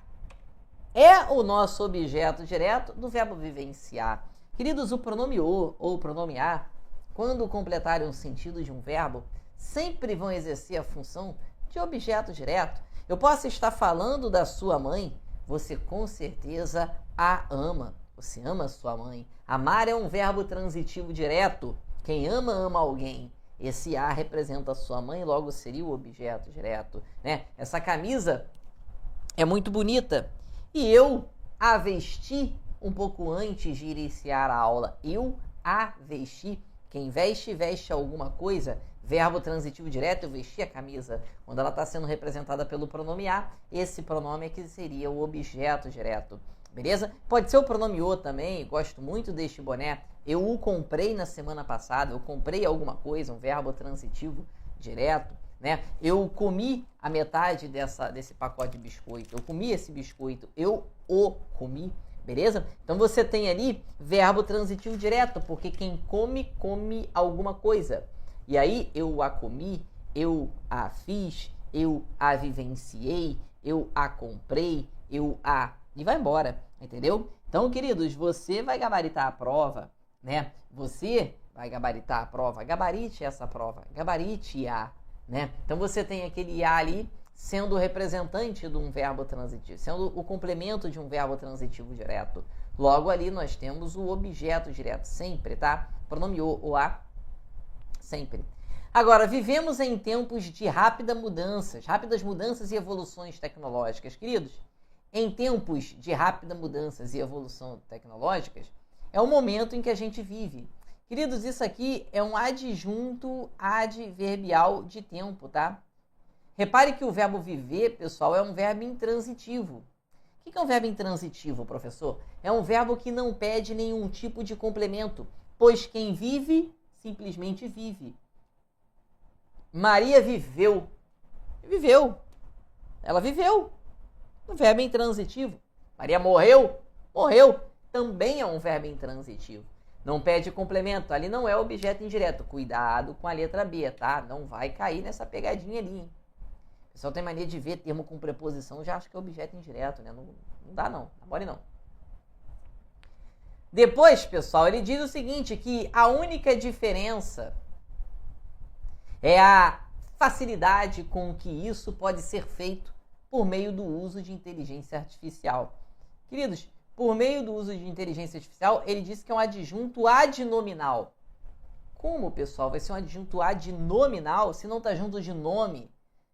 Speaker 1: é o nosso objeto direto do verbo vivenciar. Queridos, o pronome o ou o pronome a, quando completarem o sentido de um verbo, sempre vão exercer a função de objeto direto. Eu posso estar falando da sua mãe, você com certeza a ama. Você ama sua mãe. Amar é um verbo transitivo direto. Quem ama, ama alguém. Esse a representa a sua mãe, logo seria o objeto direto, né? Essa camisa é muito bonita. E eu a vesti um pouco antes de iniciar a aula. Eu a vesti. Quem veste, veste alguma coisa. Verbo transitivo direto, eu vesti a camisa. Quando ela está sendo representada pelo pronome a, esse pronome é que seria o objeto direto. Beleza? Pode ser o pronome o também. Gosto muito deste boné. Eu o comprei na semana passada. Eu comprei alguma coisa, um verbo transitivo direto. Né? Eu comi a metade desse pacote de biscoito. Eu comi esse biscoito. Eu o comi. Beleza? Então você tem ali verbo transitivo direto, porque quem come, come alguma coisa. E aí eu a comi, eu a fiz, eu a vivenciei, eu a comprei, eu a... E vai embora, entendeu? Então, queridos, você vai gabaritar a prova, né? Você vai gabaritar a prova. Gabarite essa prova. Gabarite-a. Né? Então você tem aquele a ali sendo o representante de um verbo transitivo, sendo o complemento de um verbo transitivo direto. Logo ali nós temos o objeto direto, sempre, tá? Pronome o a, sempre. Agora, vivemos em tempos de rápidas mudanças e evoluções tecnológicas. Queridos, em tempos de rápidas mudanças e evolução tecnológicas, é o momento em que a gente vive. Queridos, isso aqui é um adjunto adverbial de tempo, tá? Repare que o verbo viver, pessoal, é um verbo intransitivo. O que é um verbo intransitivo, professor? É um verbo que não pede nenhum tipo de complemento, pois quem vive, simplesmente vive. Maria viveu. Viveu. Ela viveu. Um verbo intransitivo. Maria morreu. Morreu. Também é um verbo intransitivo. Não pede complemento, ali não é objeto indireto. Cuidado com a letra B, tá? Não vai cair nessa pegadinha ali, hein? O pessoal tem mania de ver termo com preposição, já acha que é objeto indireto, né? Não dá não, namore não. Depois, pessoal, ele diz o seguinte, que a única diferença é a facilidade com que isso pode ser feito por meio do uso de inteligência artificial. Queridos, por meio do uso de inteligência artificial, ele disse que é um adjunto adnominal. Como, pessoal? Vai ser um adjunto adnominal se não está junto de nome,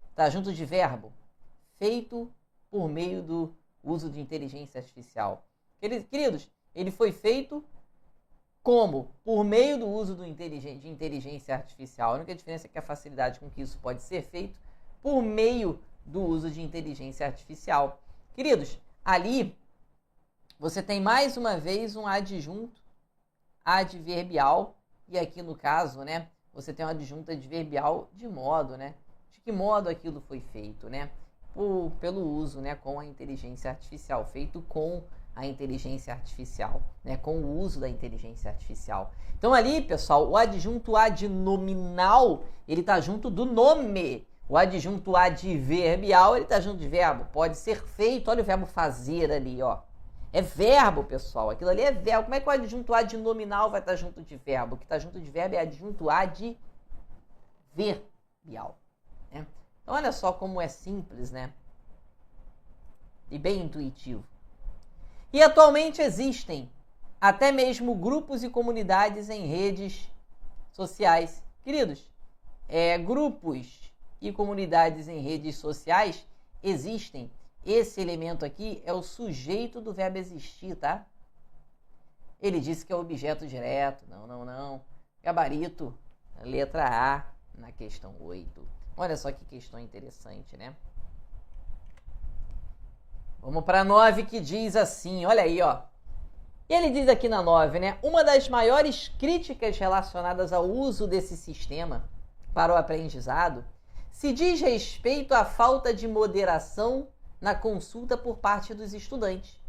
Speaker 1: está junto de verbo? Feito por meio do uso de inteligência artificial. Queridos, ele foi feito como? Por meio do uso de inteligência artificial. A única diferença é que a facilidade com que isso pode ser feito por meio do uso de inteligência artificial. Queridos, ali você tem mais uma vez um adjunto adverbial. E aqui no caso, né, você tem um adjunto adverbial de modo, né? De que modo aquilo foi feito, né? Pelo uso, né, com a inteligência artificial, feito com a inteligência artificial, né, com o uso da inteligência artificial. Então ali, pessoal, o adjunto adnominal, ele está junto do nome. O adjunto adverbial, ele está junto de verbo. Pode ser feito, olha o verbo fazer ali, ó. É verbo, pessoal. Aquilo ali é verbo. Como é que o adjunto adnominal vai estar junto de verbo? O que está junto de verbo é adjunto adverbial, né? Então, olha só como é simples, né? E bem intuitivo. E atualmente existem até mesmo grupos e comunidades em redes sociais. Queridos, grupos e comunidades em redes sociais existem. Esse elemento aqui é o sujeito do verbo existir, tá? Ele disse que é objeto direto. Não. Gabarito, letra A, na questão 8. Olha só que questão interessante, né? Vamos para a 9, que diz assim, olha aí, ó. Ele diz aqui na 9, né? Uma das maiores críticas relacionadas ao uso desse sistema para o aprendizado se diz respeito à falta de moderação na consulta por parte dos estudantes.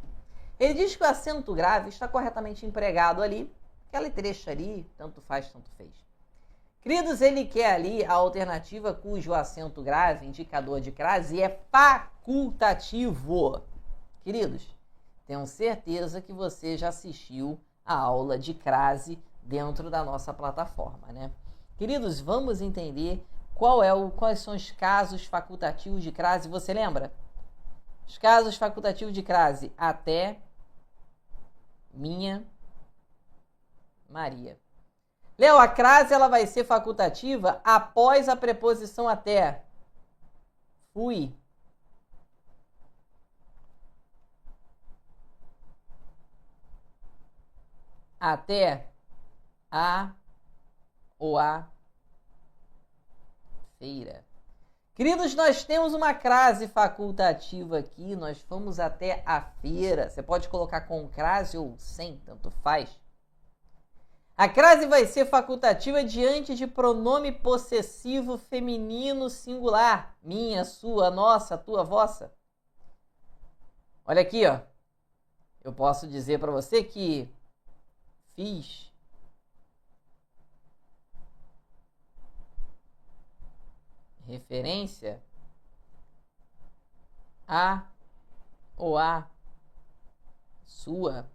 Speaker 1: Ele diz que o acento grave está corretamente empregado ali, aquele trecho ali, tanto faz, tanto fez. Queridos, ele quer ali a alternativa cujo acento grave, indicador de crase, é facultativo. Queridos, tenho certeza que você já assistiu a aula de crase dentro da nossa plataforma, né? Queridos, vamos entender quais são os casos facultativos de crase. Você lembra? Os casos facultativos de crase: até, minha, Maria. Léo, a crase ela vai ser facultativa após a preposição até. Fui. Até a ou a feira. Queridos, nós temos uma crase facultativa aqui. Nós fomos até a feira. Você pode colocar com crase ou sem, tanto faz. A crase vai ser facultativa diante de pronome possessivo feminino singular. Minha, sua, nossa, tua, vossa. Olha aqui, ó. Eu posso dizer para você que fiz referência a ou a sua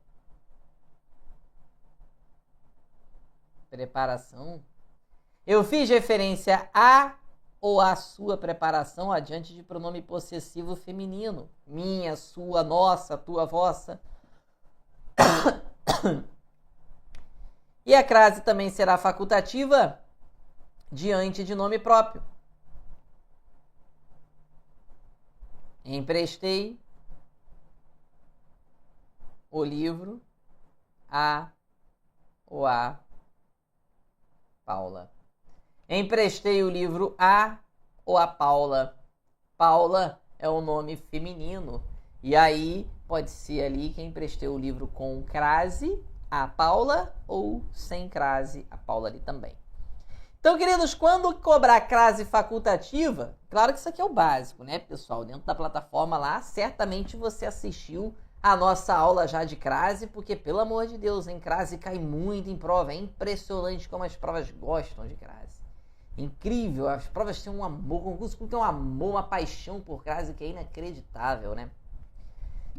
Speaker 1: preparação. Eu fiz referência a ou a sua preparação adiante de pronome possessivo feminino. Minha, sua, nossa, tua, vossa. E a crase também será facultativa diante de nome próprio. Emprestei o livro a ou a Paula. Emprestei o livro a ou a Paula. Paula é o nome feminino. E aí pode ser ali que emprestei o livro com crase, a Paula, ou sem crase, a Paula ali também. Então, queridos, quando cobrar crase facultativa, claro que isso aqui é o básico, né, pessoal? Dentro da plataforma lá, certamente você assistiu a nossa aula já de crase, porque, pelo amor de Deus, em crase cai muito em prova. É impressionante como as provas gostam de crase. Incrível, as provas têm um amor, o concurso tem um amor, uma paixão por crase que é inacreditável, né?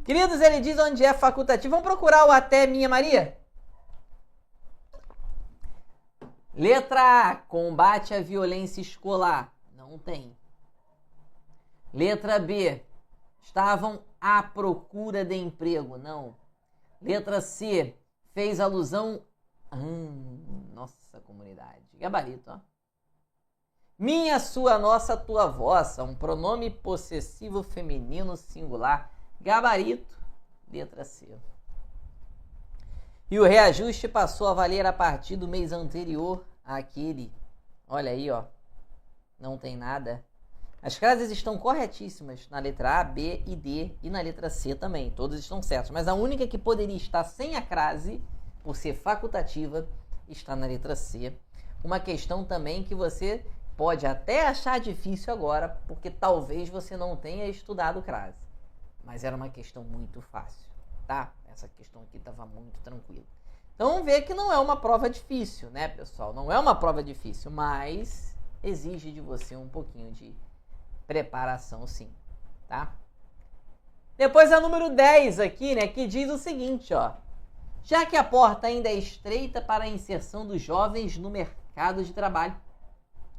Speaker 1: Queridos, ele diz onde é facultativo. Vamos procurar o até, minha Maria? Letra A, combate à violência escolar. Não tem. Letra B, estavam à procura de emprego. Não. Letra C, fez alusão... nossa comunidade. Gabarito, ó. Minha, sua, nossa, tua, vossa. Um pronome possessivo feminino singular. Gabarito. Letra C. E o reajuste passou a valer a partir do mês anterior àquele. Olha aí, ó. Não tem nada. As frases estão corretíssimas na letra A, B e D e na letra C também. Todas estão certas. Mas a única que poderia estar sem a crase, por ser facultativa, está na letra C. Uma questão também que você pode até achar difícil agora, porque talvez você não tenha estudado crase. Mas era uma questão muito fácil, tá? Essa questão aqui estava muito tranquila. Então vamos ver que não é uma prova difícil, né, pessoal? Não é uma prova difícil, mas exige de você um pouquinho de preparação, sim, tá? Depois a número 10 aqui, né, que diz o seguinte, ó. Já que a porta ainda é estreita para a inserção dos jovens no mercado de trabalho.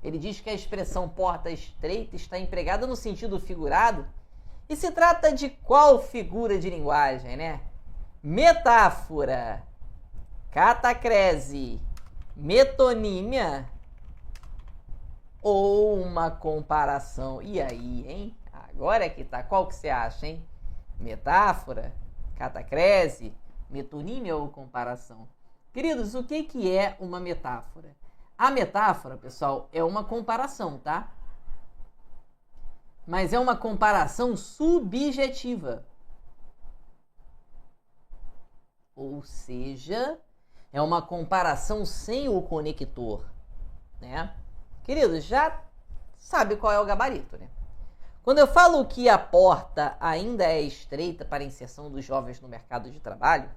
Speaker 1: Ele diz que a expressão porta estreita está empregada no sentido figurado e se trata de qual figura de linguagem, né? Metáfora, catacrese, metonímia ou uma comparação? E aí, hein? Agora é que tá. Qual que você acha, hein? Metáfora, catacrese, metonímia ou comparação? Queridos, o que é uma metáfora? A metáfora, pessoal, é uma comparação, tá? Mas é uma comparação subjetiva. Ou seja, é uma comparação sem o conector, né? Queridos, já sabe qual é o gabarito, né? Quando eu falo que a porta ainda é estreita para a inserção dos jovens no mercado de trabalho,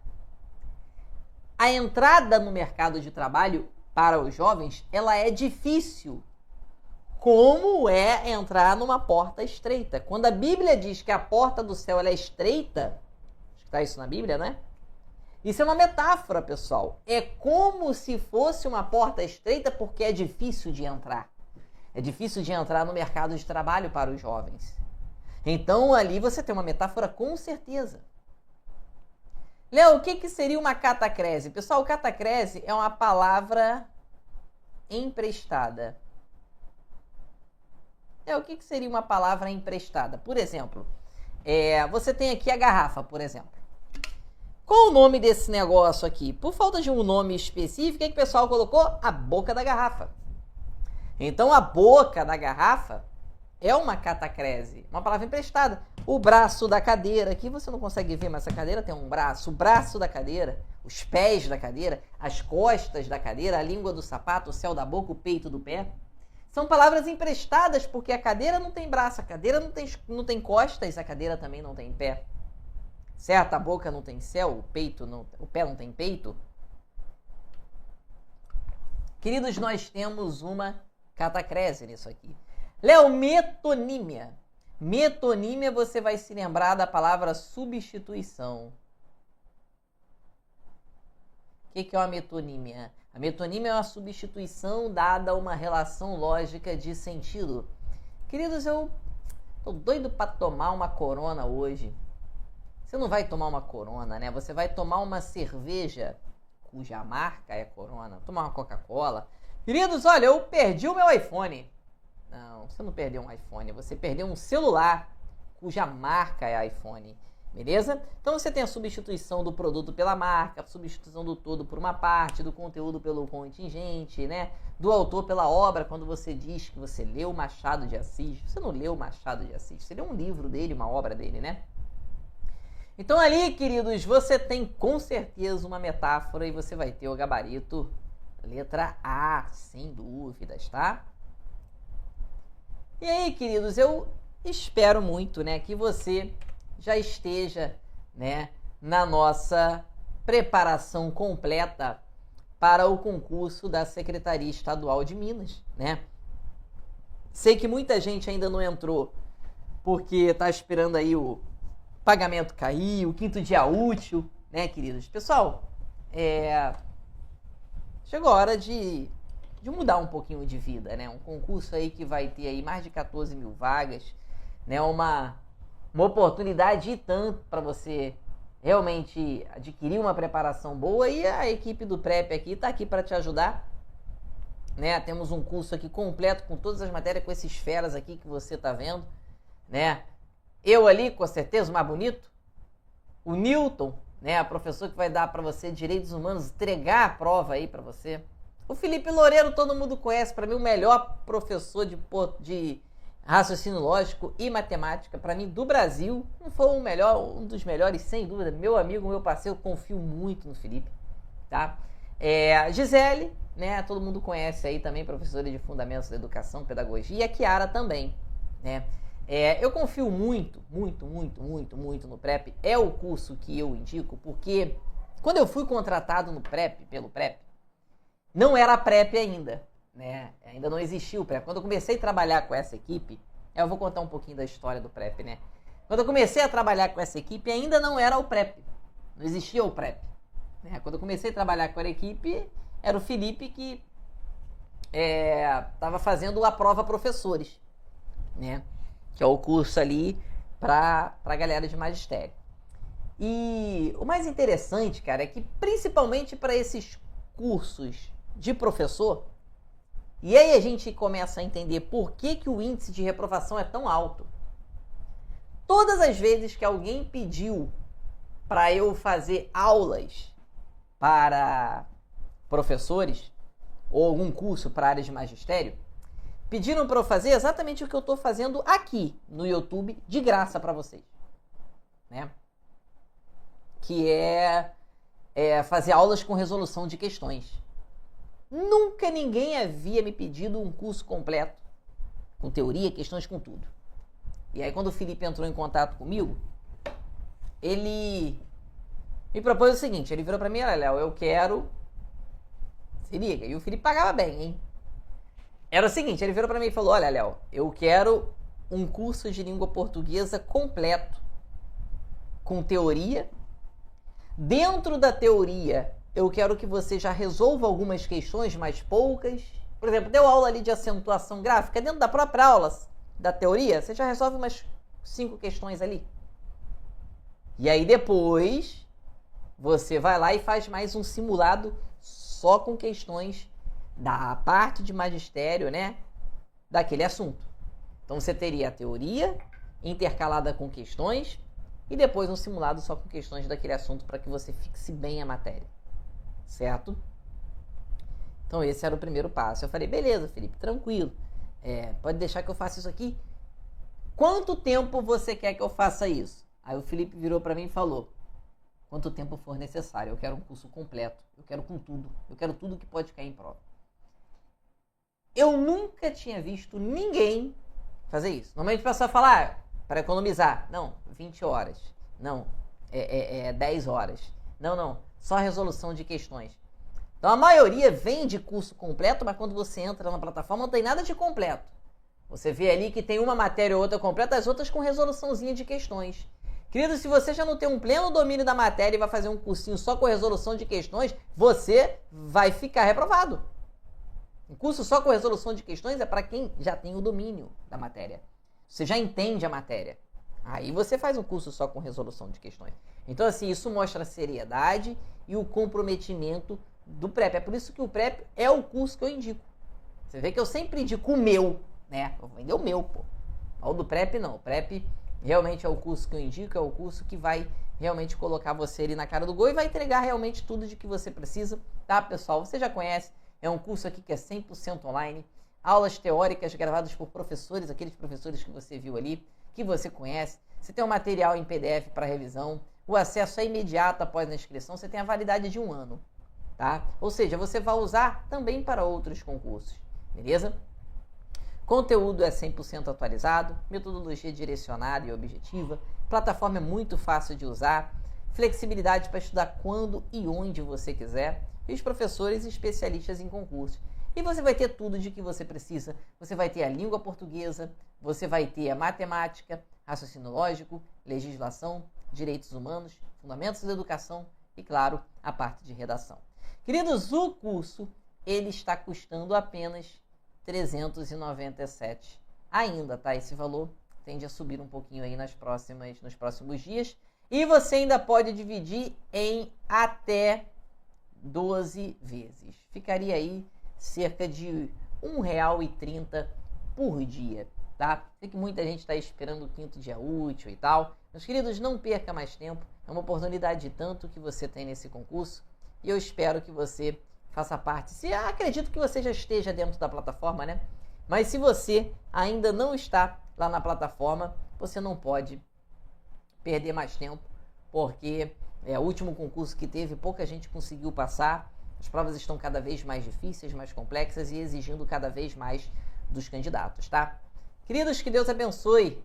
Speaker 1: a entrada no mercado de trabalho para os jovens, ela é difícil. Como é entrar numa porta estreita? Quando a Bíblia diz que a porta do céu ela é estreita, está isso na Bíblia, né? Isso é uma metáfora, pessoal. É como se fosse uma porta estreita porque é difícil de entrar. É difícil de entrar no mercado de trabalho para os jovens. Então, ali você tem uma metáfora com certeza. Léo, o que seria uma catacrese? Pessoal, catacrese é uma palavra emprestada. O que seria uma palavra emprestada? Por exemplo, você tem aqui a garrafa, por exemplo. Qual o nome desse negócio aqui? Por falta de um nome específico, o que o pessoal colocou? A boca da garrafa. Então, a boca da garrafa é uma catacrese, uma palavra emprestada. O braço da cadeira, aqui você não consegue ver, mas essa cadeira tem um braço. O braço da cadeira, os pés da cadeira, as costas da cadeira, a língua do sapato, o céu da boca, o peito do pé. São palavras emprestadas porque a cadeira não tem braço, a cadeira não tem costas, a cadeira também não tem pé. Certo? A boca não tem céu, o pé não tem peito. Queridos, nós temos uma catacrese nisso aqui. Léo, metonímia. Metonímia, você vai se lembrar da palavra substituição. O que é uma metonímia? A metonímia é uma substituição dada a uma relação lógica de sentido. Queridos, eu tô doido para tomar uma Corona hoje. Você não vai tomar uma Corona, né? Você vai tomar uma cerveja cuja marca é Corona. Tomar uma Coca-Cola. Queridos, olha, eu perdi o meu iPhone. Não, você não perdeu um iPhone, você perdeu um celular cuja marca é iPhone, beleza? Então você tem a substituição do produto pela marca, a substituição do todo por uma parte, do conteúdo pelo contingente, né? Do autor pela obra, quando você diz que você leu Machado de Assis. Você não leu Machado de Assis, você leu um livro dele, uma obra dele, né? Então ali, queridos, você tem com certeza uma metáfora e você vai ter o gabarito letra A, sem dúvidas, tá? E aí, queridos, eu espero muito, né, que você já esteja, né, na nossa preparação completa para o concurso da Secretaria Estadual de Minas, né? Sei que muita gente ainda não entrou porque está esperando aí o pagamento cair, o 5º dia útil, né, queridos? Pessoal, chegou a hora de mudar um pouquinho de vida, né? Um concurso aí que vai ter aí mais de 14 mil vagas, né? Uma oportunidade e tanto para você realmente adquirir uma preparação boa, e a equipe do Prep aqui está aqui para te ajudar, né? Temos um curso aqui completo com todas as matérias, com esses feras aqui que você está vendo, né? Eu ali, com certeza, o mais bonito, o Newton, né? A professora que vai dar para você Direitos Humanos, entregar a prova aí para você. O Felipe Loureiro, todo mundo conhece, para mim o melhor professor de raciocínio lógico e matemática, para mim, do Brasil. Não foi o melhor, um dos melhores, sem dúvida. Meu amigo, meu parceiro, confio muito no Felipe, tá? Gisele, né? Todo mundo conhece aí também, professora de Fundamentos da Educação, Pedagogia, e a Kiara também, né? Eu confio muito no Prep. É o curso que eu indico, porque quando eu fui contratado no Prep, pelo Prep, não era Prep ainda, né? Ainda não existia o Prep. Quando eu comecei a trabalhar com essa equipe, eu vou contar um pouquinho da história do Prep, né? Quando eu comecei a trabalhar com essa equipe, ainda não era o Prep. Não existia o Prep, né? Quando eu comecei a trabalhar com a equipe, era o Felipe que estava fazendo a prova professores, né? Que é o curso ali para a galera de magistério. E o mais interessante, cara, é que principalmente para esses cursos de professor, e aí a gente começa a entender por que o índice de reprovação é tão alto. Todas as vezes que alguém pediu para eu fazer aulas para professores, ou algum curso para área de magistério, pediram para eu fazer exatamente o que eu estou fazendo aqui no YouTube, de graça para vocês, né? Que é fazer aulas com resolução de questões. Nunca ninguém havia me pedido um curso completo, com teoria, questões, com tudo. E aí quando o Felipe entrou em contato comigo, ele me propôs o seguinte, ele virou para mim: olha, Léo, eu quero... Se liga, e o Felipe pagava bem, hein? Era o seguinte, ele virou para mim e falou: olha, Léo, eu quero um curso de língua portuguesa completo, com teoria. Dentro da teoria, eu quero que você já resolva algumas questões, mais poucas. Por exemplo, deu aula ali de acentuação gráfica, dentro da própria aula da teoria, você já resolve umas 5 questões ali. E aí depois, você vai lá e faz mais um simulado só com questões da parte de magistério, né, daquele assunto. Então você teria a teoria intercalada com questões e depois um simulado só com questões daquele assunto para que você fixe bem a matéria, certo? Então esse era o primeiro passo. Eu falei: beleza, Felipe, tranquilo, pode deixar que eu faça isso aqui. Quanto tempo você quer que eu faça isso? Aí o Felipe virou para mim e falou: quanto tempo for necessário, eu quero um curso completo, eu quero com tudo, eu quero tudo que pode cair em prova. Eu nunca tinha visto ninguém fazer isso. Normalmente o pessoal fala: para economizar. Não, 20 horas. Não, 10 horas. Não, só resolução de questões. Então a maioria vem de curso completo, mas quando você entra na plataforma não tem nada de completo. Você vê ali que tem uma matéria ou outra completa, as outras com resoluçãozinha de questões. Querido, se você já não tem um pleno domínio da matéria e vai fazer um cursinho só com resolução de questões, você vai ficar reprovado. Um curso só com resolução de questões é para quem já tem o domínio da matéria. Você já entende a matéria. Aí você faz um curso só com resolução de questões. Então, assim, isso mostra a seriedade e o comprometimento do Prep. É por isso que o Prep é o curso que eu indico. Você vê que eu sempre indico o meu, né? Eu vou vender o meu, pô. O do Prep não. O Prep realmente é o curso que eu indico, é o curso que vai realmente colocar você ali na cara do gol e vai entregar realmente tudo de que você precisa, tá, pessoal? Você já conhece. É um curso aqui que é 100% online, aulas teóricas gravadas por professores, aqueles professores que você viu ali, que você conhece. Você tem um material em PDF para revisão, o acesso é imediato após a inscrição, você tem a validade de 1 ano, tá? Ou seja, você vai usar também para outros concursos, beleza? Conteúdo é 100% atualizado, metodologia direcionada e objetiva, plataforma é muito fácil de usar, flexibilidade para estudar quando e onde você quiser, e os professores especialistas em concursos. E você vai ter tudo de que você precisa. Você vai ter a língua portuguesa, você vai ter a matemática, raciocínio lógico, legislação, direitos humanos, fundamentos da educação e, claro, a parte de redação. Queridos, o curso ele está custando apenas R$ 397 ainda, tá? Esse valor tende a subir um pouquinho aí nos próximos dias. E você ainda pode dividir em até 12 vezes. Ficaria aí cerca de R$ 1,30 por dia, tá? Sei que muita gente está esperando o 5º dia útil e tal. Meus queridos, não perca mais tempo. É uma oportunidade tanto que você tem nesse concurso. E eu espero que você faça parte. Acredito que você já esteja dentro da plataforma, né? Mas se você ainda não está lá na plataforma, você não pode perder mais tempo, porque o último concurso que teve, pouca gente conseguiu passar. As provas estão cada vez mais difíceis, mais complexas e exigindo cada vez mais dos candidatos, tá? Queridos, que Deus abençoe.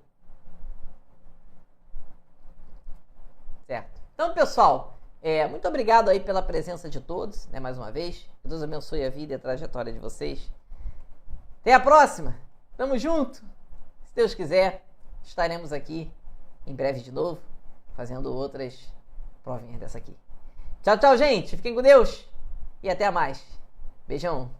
Speaker 1: Certo. Então, pessoal, muito obrigado aí pela presença de todos, né, mais uma vez. Que Deus abençoe a vida e a trajetória de vocês. Até a próxima. Tamo junto. Se Deus quiser, estaremos aqui em breve de novo, fazendo outras provinhas dessa aqui. Tchau, tchau, gente. Fiquem com Deus. E até mais. Beijão.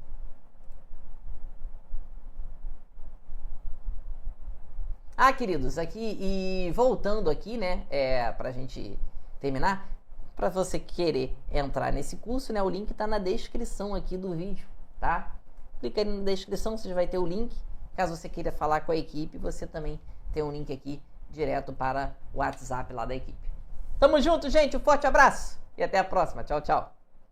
Speaker 1: Queridos, aqui e voltando aqui, né, pra gente terminar, para você querer entrar nesse curso, né, o link tá na descrição aqui do vídeo, tá? Clica aí na descrição, você já vai ter o link. Caso você queira falar com a equipe, você também tem um link aqui direto para o WhatsApp lá da equipe. Tamo junto, gente. Um forte abraço e até a próxima. Tchau, tchau.